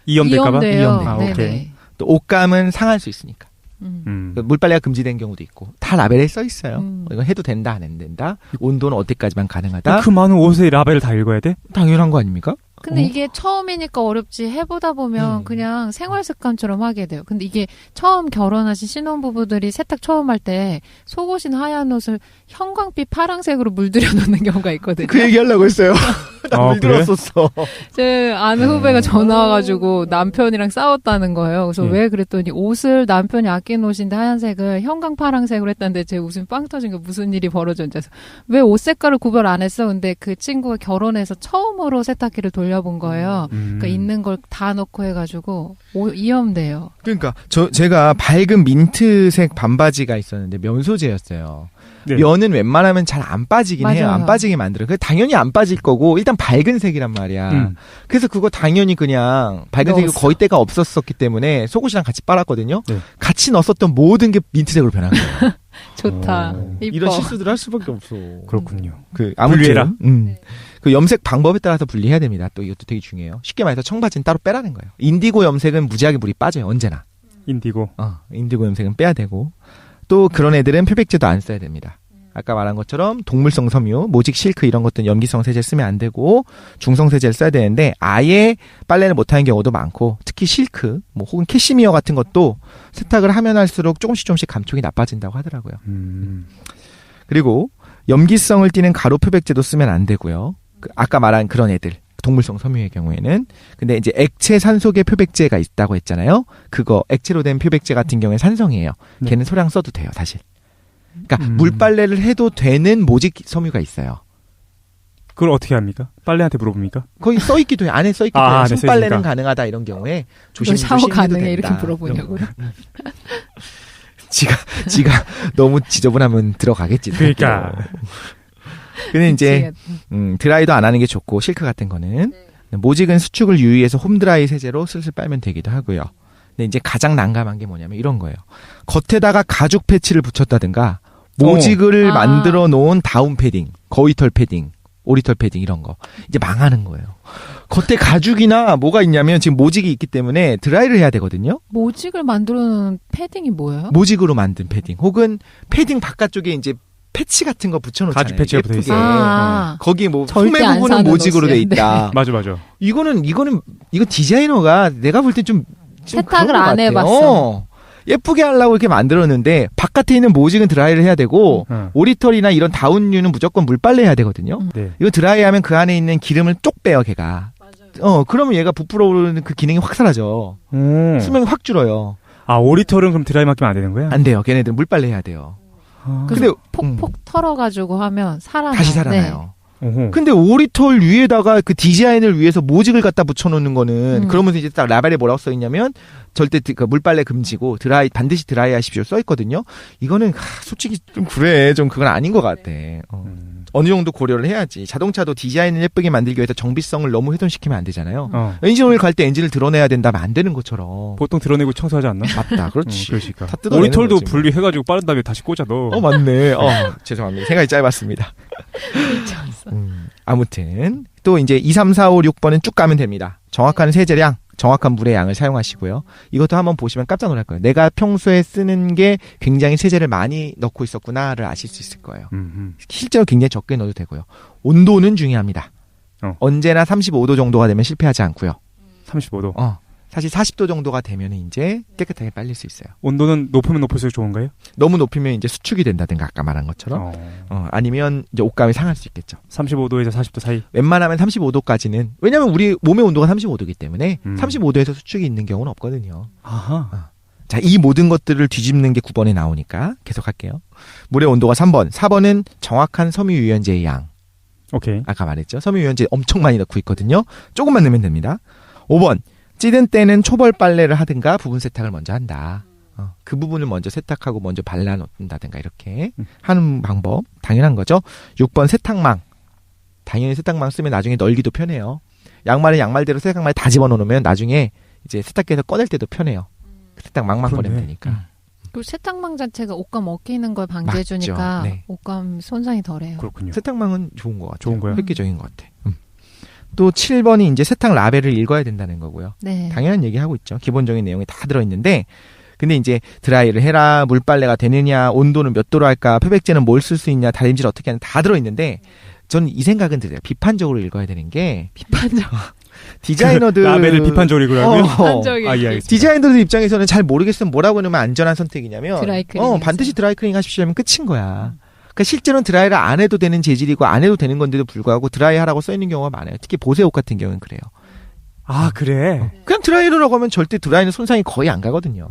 이염될까봐? 이염돼. 오케이. 또 옷감은 상할 수 있으니까. 물빨래가 금지된 경우도 있고 다 라벨에 써 있어요. 이거 해도 된다 안 된다. 온도는 어때까지만 가능하다. 그 많은 옷의 라벨을 다 읽어야 돼? 당연한 거 아닙니까? 근데 이게 처음이니까 어렵지 해보다 보면 그냥 생활 습관처럼 하게 돼요. 근데 이게 처음 결혼하신 신혼부부들이 세탁 처음 할 때 속옷이나 하얀 옷을 형광빛 파란색으로 물들여 놓는 경우가 있거든요. 그 얘기 하려고 했어요. 나 물들었었어. 제 아는 후배가 전화 와가지고 남편이랑 싸웠다는 거예요. 그래서 왜 그랬더니 옷을 남편이 아낀 옷인데 하얀색을 형광 파란색으로 했다는데 제 웃음이 빵 터진 거 무슨 일이 벌어졌는지. 왜 옷 색깔을 구별 안 했어? 근데 그 친구가 결혼해서 처음으로 세탁기를 돌려본 거예요. 그러니까 있는 걸 다 넣고 해가지고 이염돼요. 그러니까 제가 밝은 민트색 반바지가 있었는데 면 소재였어요. 네. 면은 웬만하면 잘 안 빠지긴 맞아요. 해요. 안 빠지게 만들어요. 그래서 당연히 안 빠질 거고 일단 밝은 색이란 말이야. 그래서 그거 당연히 그냥 밝은 색이 거의 때가 없었었기 때문에 속옷이랑 같이 빨았거든요. 네. 같이 넣었었던 모든 게 민트색으로 변한 거예요. 좋다. 이런 실수들 할 수밖에 없어. 그렇군요. 아무튼 그 염색 방법에 따라서 분리해야 됩니다. 또 이것도 되게 중요해요. 쉽게 말해서 청바지는 따로 빼라는 거예요. 인디고 염색은 무지하게 물이 빠져요. 언제나. 인디고 염색은 빼야 되고 또 그런 애들은 표백제도 안 써야 됩니다. 아까 말한 것처럼 동물성 섬유, 모직 실크 이런 것들은 염기성 세제 쓰면 안 되고 중성 세제를 써야 되는데 아예 빨래를 못하는 경우도 많고 특히 실크 혹은 캐시미어 같은 것도 세탁을 하면 할수록 조금씩 감촉이 나빠진다고 하더라고요. 그리고 염기성을 띠는 가루 표백제도 쓰면 안 되고요. 아까 말한 그런 애들 동물성 섬유의 경우에는 근데 이제 액체 산소계 표백제가 있다고 했잖아요. 그거 액체로 된 표백제 같은 경우에 산성이에요. 걔는 소량 써도 돼요, 사실. 그러니까 물빨래를 해도 되는 모직 섬유가 있어요. 그걸 어떻게 합니까? 빨래한테 물어봅니까? 거기 써 있기도 해요. 안에 써 있기도 해요. 손빨래는 가능하다 이런 경우에 샤워 가능해 이렇게 물어보냐고요. 지가 너무 지저분하면 들어가겠지. 그러니까. 근데 이제 드라이도 안 하는 게 좋고 실크 같은 거는 모직은 수축을 유의해서 홈드라이 세제로 슬슬 빨면 되기도 하고요. 근데 이제 가장 난감한 게 뭐냐면 이런 거예요. 겉에다가 가죽 패치를 붙였다든가 모직을 만들어 놓은 다운 패딩, 거위털 패딩, 오리털 패딩 이런 거 이제 망하는 거예요. 겉에 가죽이나 뭐가 있냐면 지금 모직이 있기 때문에 드라이를 해야 되거든요. 모직을 만들어 놓은 패딩이 뭐예요? 모직으로 만든 패딩 혹은 패딩 바깥쪽에 이제 패치 같은 거 붙여놓잖아요. 가죽 패치가 붙어 있어요. 거기 소매 부분은 모직으로 돼 있다. 맞아. 이거 디자이너가 내가 볼 때 좀 세탁을 안 해봤어. 예쁘게 하려고 이렇게 만들었는데 바깥에 있는 모직은 드라이를 해야 되고 오리털이나 이런 다운류는 무조건 물빨래 해야 되거든요. 네. 이거 드라이하면 그 안에 있는 기름을 쪽 빼요, 걔가. 맞아요. 그러면 얘가 부풀어 오르는 그 기능이 확 사라져. 수명이 확 줄어요. 오리털은 그럼 드라이 맡기면 안 되는 거야? 안 돼요. 걔네들은 물빨래 해야 돼요. 근데 폭폭 털어가지고 하면 다시 살아나요. 근데 오리털 위에다가 그 디자인을 위해서 모직을 갖다 붙여놓는 거는 그러면서 이제 딱 라벨에 뭐라고 써있냐면 절대 물빨래 금지고 반드시 드라이 하십시오 써있거든요. 이거는 솔직히 좀 그래. 좀 그건 아닌 것 같아. 어느 정도 고려를 해야지. 자동차도 디자인을 예쁘게 만들기 위해서 정비성을 너무 훼손시키면 안 되잖아요. 엔진오일 갈 때 엔진을 드러내야 된다면 안 되는 것처럼. 보통 드러내고 청소하지 않나? 맞다. 그렇지. 그러니까. 오리털도 분리해가지고 빠른 다음에 다시 꽂아 넣어. 맞네. 죄송합니다. 생각이 짧았습니다. 아무튼 또 이제 2, 3, 4, 5, 6번은 쭉 가면 됩니다. 정확한 세제량 정확한 물의 양을 사용하시고요. 이것도 한번 보시면 깜짝 놀랄 거예요. 내가 평소에 쓰는 게 굉장히 세제를 많이 넣고 있었구나를 아실 수 있을 거예요. 실제로 굉장히 적게 넣어도 되고요. 온도는 중요합니다. 언제나 35도 정도가 되면 실패하지 않고요. 35도? 사실 40도 정도가 되면 이제 깨끗하게 빨릴 수 있어요. 온도는 높으면 높을수록 좋은가요? 너무 높이면 이제 수축이 된다든가 아까 말한 것처럼 아니면 이제 옷감이 상할 수 있겠죠. 35도에서 40도 사이? 웬만하면 35도까지는 왜냐하면 우리 몸의 온도가 35도이기 때문에 35도에서 수축이 있는 경우는 없거든요. 아하. 자, 이 모든 것들을 뒤집는 게 9번에 나오니까 계속할게요. 물의 온도가 3번. 4번은 정확한 섬유유연제의 양. 오케이. 아까 말했죠. 섬유유연제 엄청 많이 넣고 있거든요. 조금만 넣으면 됩니다. 5번. 찌든 때는 초벌 빨래를 하든가 부분 세탁을 먼저 한다. 그 부분을 먼저 세탁하고 먼저 발라놓는다든가 이렇게 하는 방법. 당연한 거죠. 6번 세탁망. 당연히 세탁망 쓰면 나중에 널기도 편해요. 양말은 양말대로 세탁망에 다 집어넣으면 나중에 이제 세탁기에서 꺼낼 때도 편해요. 세탁망만 꺼내면 되니까. 그리고 세탁망 자체가 옷감 엉키는 걸 방지해주니까 네. 옷감 손상이 덜해요. 그렇군요. 세탁망은 좋은 것 같아요. 좋은 거야? 획기적인 것 같아. 또 7번이 이제 세탁 라벨을 읽어야 된다는 거고요. 네. 당연한 얘기하고 있죠. 기본적인 내용이 다 들어있는데 근데 이제 드라이를 해라, 물빨래가 되느냐, 온도는 몇 도로 할까, 표백제는 뭘 쓸 수 있냐, 다림질 어떻게 하냐 다 들어있는데 저는 이 생각은 들어요. 비판적으로 읽어야 되는 게 비판적. 디자이너들 라벨을 비판적으로 읽으라고요? 예, 디자이너들 입장에서는 잘 모르겠으면 뭐라고 하면 안전한 선택이냐면 드라이클리닝 반드시 드라이클리닝 하십시오 하면 끝인 거야. 그러니까 실제로는 드라이를 안 해도 되는 재질이고 안 해도 되는 건데도 불구하고 드라이 하라고 써 있는 경우가 많아요. 특히 보세 옷 같은 경우는 그래요. 아, 그래? 그냥 드라이로라고 하면 절대 드라이는 손상이 거의 안 가거든요.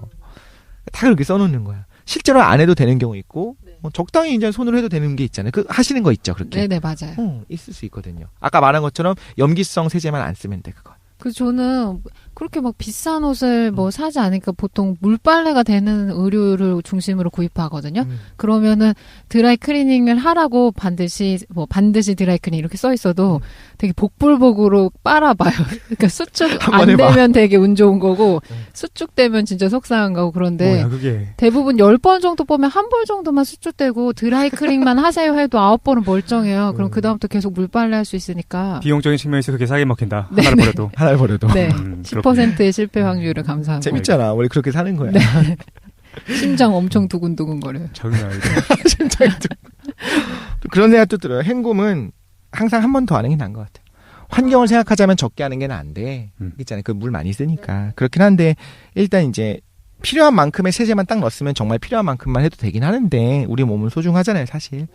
다 그렇게 써놓는 거야. 실제로 안 해도 되는 경우 있고 적당히 이제 손으로 해도 되는 게 있잖아요. 그 하시는 거 있죠, 그렇게. 네네, 맞아요. 있을 수 있거든요. 아까 말한 것처럼 염기성 세제만 안 쓰면 돼, 그건. 저는 그렇게 막 비싼 옷을 뭐 사지 않으니까 보통 물빨래가 되는 의류를 중심으로 구입하거든요. 그러면은 드라이 클리닝을 하라고 반드시 드라이 클리닝 이렇게 써 있어도 되게 복불복으로 빨아봐요. 그러니까 수축 안 되면 되게 운 좋은 거고 수축되면 진짜 속상한 거고 그런데 뭐야, 그게. 대부분 10번 정도 보면 한 번 정도만 수축되고 드라이 클리닝만 하세요 해도 9번은 멀쩡해요. 그럼 그다음부터 계속 물빨래 할 수 있으니까. 비용적인 측면에서 그게 싸게 먹힌다. 네, 하나를 버려도. 하나를 버려도. 네. 10%의 실패 확률을 감사하고. 재밌잖아. 원래 그렇게 사는 거야. 네. 심장 엄청 두근두근거려요. 장난 아니다. 심장이 그런 생각도 들어요. 헹굼은 항상 한 번 더 하는 게 나은 것 같아요. 환경을 생각하자면 적게 하는 게 나은데 있잖아요. 그 물 많이 쓰니까. 그렇긴 한데 일단 이제 필요한 만큼의 세제만 딱 넣었으면 정말 필요한 만큼만 해도 되긴 하는데 우리 몸은 소중하잖아요, 사실.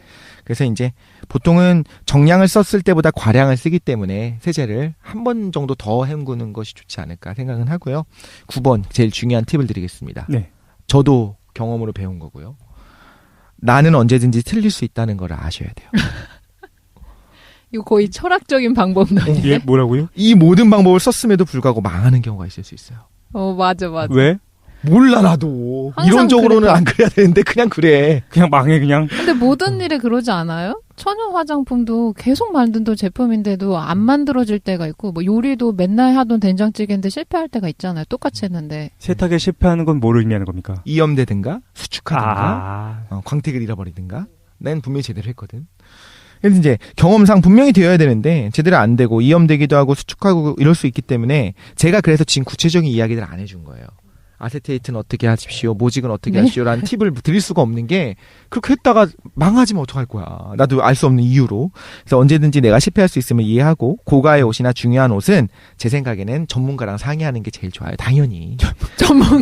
그래서 이제 보통은 정량을 썼을 때보다 과량을 쓰기 때문에 세제를 한 번 정도 더 헹구는 것이 좋지 않을까 생각은 하고요. 9번 제일 중요한 팁을 드리겠습니다. 네. 저도 경험으로 배운 거고요. 나는 언제든지 틀릴 수 있다는 걸 아셔야 돼요. 이거 거의 철학적인 방법 나네. 예, 뭐라고요? 이 모든 방법을 썼음에도 불구하고 망하는 경우가 있을 수 있어요. 맞아. 왜? 몰라 나도. 이론적으로는 안 그래야 되는데 그냥 그래. 그냥 망해 그냥. 근데 모든 일에 그러지 않아요? 천연 화장품도 계속 만든 제품인데도 안 만들어질 때가 있고 뭐 요리도 맨날 하던 된장찌개인데 실패할 때가 있잖아요. 똑같이 했는데. 세탁에 실패하는 건 뭐를 의미하는 겁니까? 이염되든가 수축하든가 광택을 잃어버리든가. 난 분명히 제대로 했거든. 그래서 이제 경험상 분명히 되어야 되는데 제대로 안 되고 이염되기도 하고 수축하고 이럴 수 있기 때문에 제가 그래서 지금 구체적인 이야기를 안 해준 거예요. 아세테이트는 어떻게 하십시오, 모직은 어떻게 하십시오라는 팁을 드릴 수가 없는 게 그렇게 했다가 망하지면 어떡할 거야. 나도 알 수 없는 이유로. 그래서 언제든지 내가 실패할 수 있으면 이해하고 고가의 옷이나 중요한 옷은 제 생각에는 전문가랑 상의하는 게 제일 좋아요. 당연히.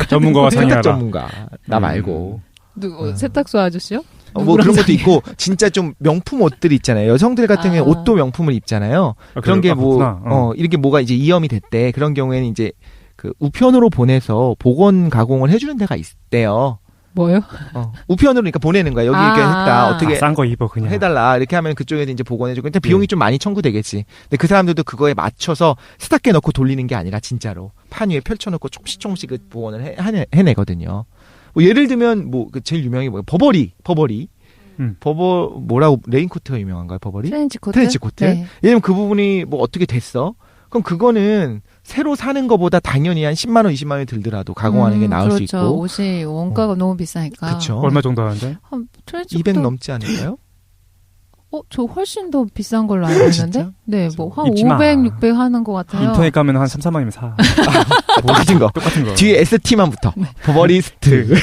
전문가와 상의하라. 세탁 전문가. 나 말고. 누구 세탁소 아저씨요? 뭐 그런 것도 있고 진짜 좀 명품 옷들 있잖아요. 여성들 같은 경우에 옷도 명품을 입잖아요. 그런 게 뭐 이렇게 뭐가 이제 이염이 됐대. 그런 경우에는 이제 그 우편으로 보내서 복원 가공을 해주는 데가 있대요. 뭐요? 우편으로 그러니까 보내는 거야. 여기 이렇게 했다. 어떻게 싼 거 입어 그냥 해달라. 이렇게 하면 그쪽에서 이제 복원해주고. 일단 비용이 좀 많이 청구되겠지. 근데 그 사람들도 그거에 맞춰서 세탁기에 넣고 돌리는 게 아니라 진짜로 판 위에 펼쳐놓고 조금씩 그 복원을 해내거든요. 뭐 예를 들면 뭐 그 제일 유명한 게 뭐예요? 버버리. 뭐라고 레인코트가 유명한가요? 버버리? 트렌치코트. 네. 예를 들면 그 부분이 뭐 어떻게 됐어? 그럼 그거는 새로 사는 것보다 당연히 한 10만 원, 20만 원이 들더라도 가공하는 게 나을 수 있고. 옷이 원가가 너무 비싸니까. 그렇죠. 얼마 정도 하는데? 200 넘지 않을까요? 저 훨씬 더 비싼 걸로 알고 있는데? 네, 뭐, 한 500, 600 하는 것 같아요. 인터넷 가면 한 3, 4만이면 사. 똑같은 거. 똑같은 거. 뒤에 ST만 붙어. 네. 버버리스트.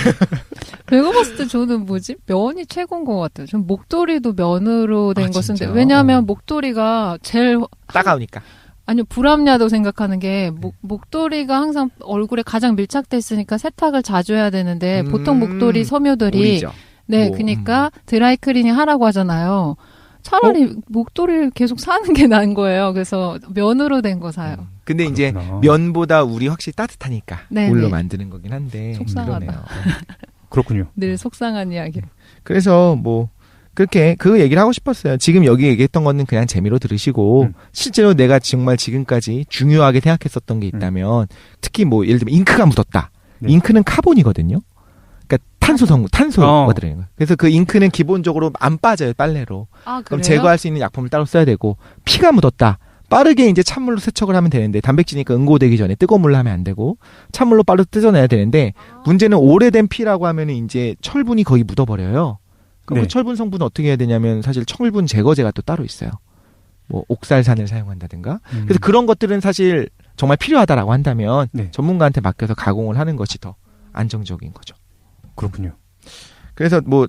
내가 봤을 때 저는 면이 최고인 것 같아요. 전 목도리도 면으로 된 거 쓰는데, 진짜? 왜냐하면 목도리가 제일. 따가우니까. 아니요, 불합리하다고 생각하는 게, 목도리가 항상 얼굴에 가장 밀착돼 있으니까 세탁을 자주 해야 되는데, 보통 목도리 섬유들이. 오리죠. 네, 그러니까 드라이 클리닝 하라고 하잖아요. 차라리 목도리를 계속 사는 게 나은 거예요. 그래서 면으로 된 거 사요. 근데 이제 그렇구나. 면보다 울이 확실히 따뜻하니까 네네. 울로 만드는 거긴 한데. 속상하다. 그러네요. 그렇군요. 늘 속상한 이야기. 그래서 뭐 그렇게 그 얘기를 하고 싶었어요. 지금 여기 얘기했던 거는 그냥 재미로 들으시고 실제로 내가 정말 지금까지 중요하게 생각했었던 게 있다면 특히 뭐 예를 들면 잉크가 묻었다. 네. 잉크는 카본이거든요. 그러니까 탄소가 들어있는 거예요. 그래서 그 잉크는 기본적으로 안 빠져요, 빨래로. 아, 그럼 제거할 수 있는 약품을 따로 써야 되고, 피가 묻었다. 빠르게 이제 찬물로 세척을 하면 되는데, 단백질이니까 응고되기 전에 뜨거운 물로 하면 안 되고, 찬물로 빠르게 뜯어내야 되는데, 문제는 오래된 피라고 하면은 이제 철분이 거의 묻어버려요. 그럼 그 철분 성분은 어떻게 해야 되냐면, 사실 철분 제거제가 또 따로 있어요. 뭐, 옥살산을 사용한다든가. 그래서 그런 것들은 사실 정말 필요하다라고 한다면, 전문가한테 맡겨서 가공을 하는 것이 더 안정적인 거죠. 그렇군요. 그래서 뭐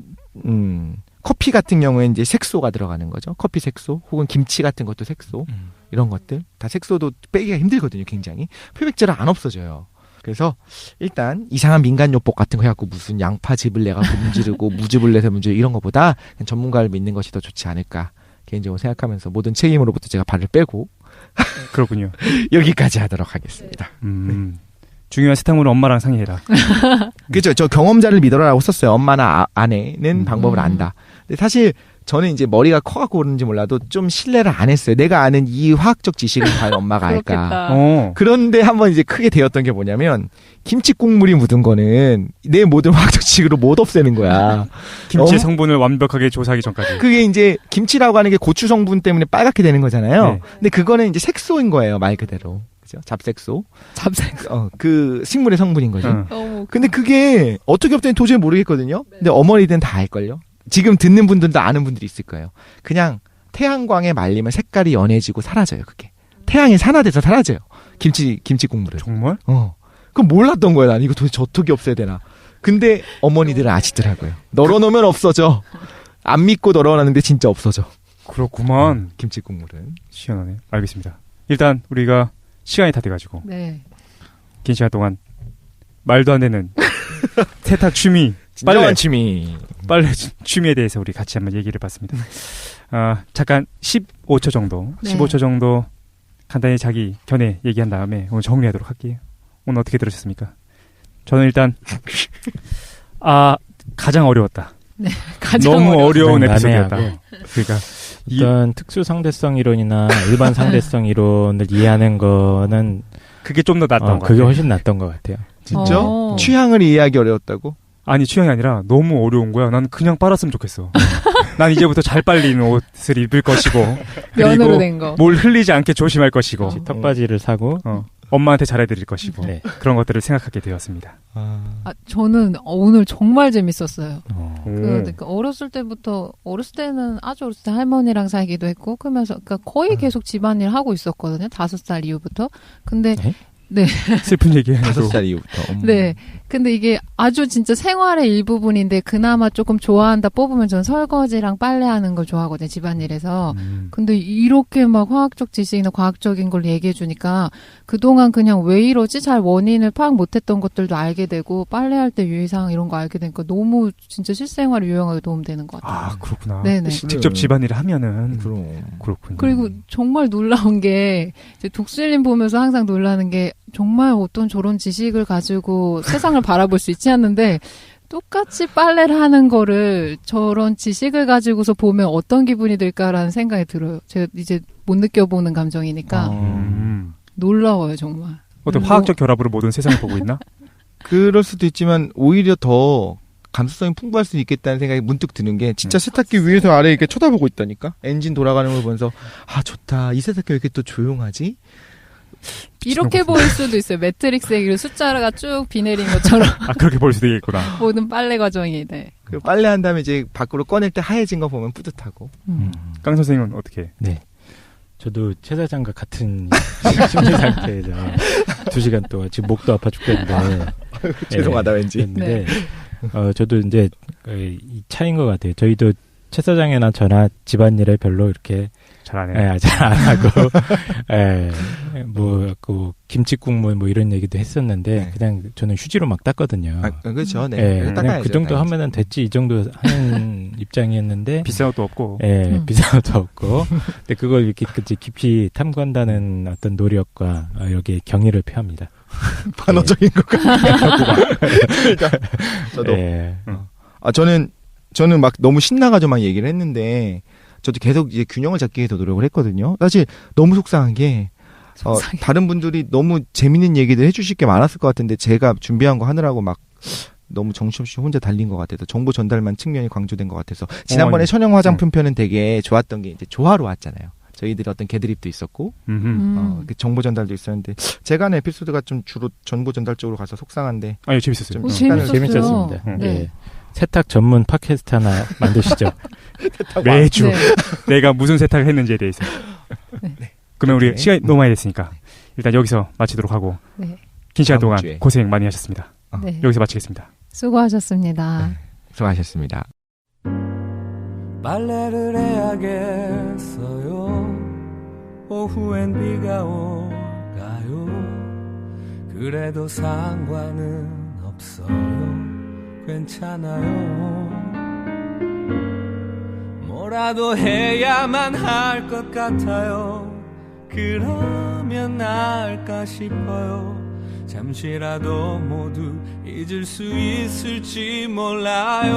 커피 같은 경우에 이제 색소가 들어가는 거죠. 커피 색소 혹은 김치 같은 것도 색소 이런 것들 다 색소도 빼기가 힘들거든요. 굉장히 표백제로 안 없어져요. 그래서 일단 이상한 민간요법 같은 거 해갖고 무슨 양파즙을 내가 문지르고 무즙을 내서 문지르고 이런 것보다 그냥 전문가를 믿는 것이 더 좋지 않을까 개인적으로 생각하면서 모든 책임으로부터 제가 발을 빼고 그렇군요. 여기까지 하도록 하겠습니다. 중요한 세탁물은 엄마랑 상의해라. 그죠. 저 경험자를 믿어라라고 썼어요. 엄마나 아내는 방법을 안다. 근데 사실 저는 이제 머리가 커갖고 그런지 몰라도 좀 신뢰를 안 했어요. 내가 아는 이 화학적 지식은 과연 엄마가 알까. 그런데 한번 이제 크게 되었던 게 뭐냐면 김치 국물이 묻은 거는 내 모든 화학적 지식으로 못 없애는 거야. 김치의 성분을 완벽하게 조사하기 전까지. 그게 이제 김치라고 하는 게 고추 성분 때문에 빨갛게 되는 거잖아요. 네. 근데 그거는 이제 색소인 거예요. 말 그대로. 잡색소. 그 식물의 성분인 거죠. 근데 그게 어떻게 없든지 도저히 모르겠거든요. 근데 어머니들은 다 알걸요. 지금 듣는 분들도 아는 분들이 있을 거예요. 그냥 태양광에 말리면 색깔이 연해지고 사라져요. 그게 태양에 산화돼서 사라져요. 김치 국물은. 정말? 그럼 몰랐던 거야. 난 이거 도대체 어떻게 없애야 되나. 근데 어머니들은 아시더라고요. 널어놓으면 없어져. 안 믿고 널어놨는데 진짜 없어져. 그렇구만. 김치 국물은. 시원하네. 알겠습니다. 일단 우리가 시간이 다 돼가지고 긴 시간 동안 말도 안 되는 세탁 취미, 빨래 취미, 취미에 대해서 우리 같이 한번 얘기를 해봤습니다. 잠깐 15초 정도 간단히 자기 견해 얘기한 다음에 오늘 정리하도록 할게요. 오늘 어떻게 들으셨습니까? 저는 일단 가장 어려웠다. 네, 너무 어려운 에피소드였다. 그러니까 어떤 특수 상대성 이론이나 일반 상대성 이론을 이해하는 거는 그게 좀 더 낫던 것 같아요. 그게 훨씬 낫던 것 같아요. 진짜? 취향을 이해하기 어려웠다고? 아니 취향이 아니라 너무 어려운 거야. 난 그냥 빨았으면 좋겠어. 난 이제부터 잘 빨리는 옷을 입을 것이고 면으로 된 거. 뭘 흘리지 않게 조심할 것이고 턱바지를 사고 엄마한테 잘해드릴 것이고 그런 것들을 생각하게 되었습니다. 저는 오늘 정말 재밌었어요. 그러니까 어렸을 때는 아주 어렸을 때 할머니랑 살기도 했고 그러면서 그러니까 거의 계속 집안일 하고 있었거든요. 5살 이후부터. 근데 네. 슬픈 얘기예요. 5살 이후부터. 네. 근데 이게 아주 진짜 생활의 일부분인데 그나마 조금 좋아한다 뽑으면 전 설거지랑 빨래하는 걸 좋아하거든요. 집안일에서. 근데 이렇게 막 화학적 지식이나 과학적인 걸 얘기해 주니까 그동안 그냥 왜 이러지? 잘 원인을 파악 못했던 것들도 알게 되고 빨래할 때 유의사항 이런 거 알게 되니까 너무 진짜 실생활에 유용하게 도움되는 것 같아요. 그렇구나. 네네. 직접 집안일을 하면은 그렇군요. 그리고 정말 놀라운 게 독수리님 보면서 항상 놀라는 게 정말 어떤 저런 지식을 가지고 세상을 바라볼 수 있지 않는데 똑같이 빨래를 하는 거를 저런 지식을 가지고서 보면 어떤 기분이 들까라는 생각이 들어요. 제가 이제 못 느껴보는 감정이니까 놀라워요 정말. 어떤 화학적 결합으로 모든 세상을 보고 있나? 그럴 수도 있지만 오히려 더 감수성이 풍부할 수 있겠다는 생각이 문득 드는 게 진짜 세탁기 위에서 아래 이렇게 쳐다보고 있다니까. 엔진 돌아가는 걸 보면서 좋다. 이 세탁기 왜 이렇게 또 조용하지? 이렇게 보일 수도 있어요. 매트릭스의 숫자가 쭉 비 내린 것처럼. 아, 그렇게 보일 수도 있겠구나. 모든 빨래 과정이, 네. 그 빨래 한 다음에 이제 밖으로 꺼낼 때 하얘진 거 보면 뿌듯하고. 깡 선생님은 어떻게? 네. 저도 최 사장과 같은 심리 상태에서 2시간 동안 지금 목도 아파 죽겠는데. 죄송하다, 왠지. 네. 저도 이제 이 차이인 것 같아요. 저희도 최 사장이나 저나 집안일에 별로 이렇게 잘 안 해요. 잘 안 하고, 그 김치국물 뭐 이런 얘기도 했었는데, 그냥 저는 휴지로 막 땄거든요. 그렇죠. 네. 그냥 그 정도 하면은 됐지, 이 정도 하는 입장이었는데. 비싼 것도 없고. 비싼 것도 없고. 근데 그걸 이렇게 깊이 탐구한다는 어떤 노력과 여기에 경의를 표합니다. 반어적인 것 같아요. 그러니까 저도. 저는 막 너무 신나가지고 막 얘기를 했는데, 저도 계속 이제 균형을 잡기 위해서 노력을 했거든요. 사실 너무 속상한 게, 다른 분들이 너무 재밌는 얘기들 해주실 게 많았을 것 같은데, 제가 준비한 거 하느라고 막 너무 정신없이 혼자 달린 것 같아서, 정보 전달만 측면이 강조된 것 같아서, 지난번에 천연 화장품 편은 되게 좋았던 게 이제 조화로웠잖아요. 저희들이 어떤 개드립도 있었고, 그 정보 전달도 있었는데, 제가 하는 에피소드가 좀 주로 정보 전달 쪽으로 가서 속상한데. 아니, 재밌었어요. 재밌었습니다. 네. 세탁 전문 팟캐스트 하나 만드시죠. 매주 내가 무슨 세탁을 했는지에 대해서. 그러면 우리 시간이 너무 많이 됐으니까 일단 여기서 마치도록 하고 긴 시간 동안 고생 많이 하셨습니다. 여기서 마치겠습니다. 수고하셨습니다. 수고하셨습니다. 빨래를 해야겠어요. 오후엔 비가 올까요? 그래도 상관은 없어요. 괜찮아요. 뭐라도 해야만 할 것 같아요. 그러면 나을까 싶어요. 잠시라도 모두 잊을 수 있을지 몰라요.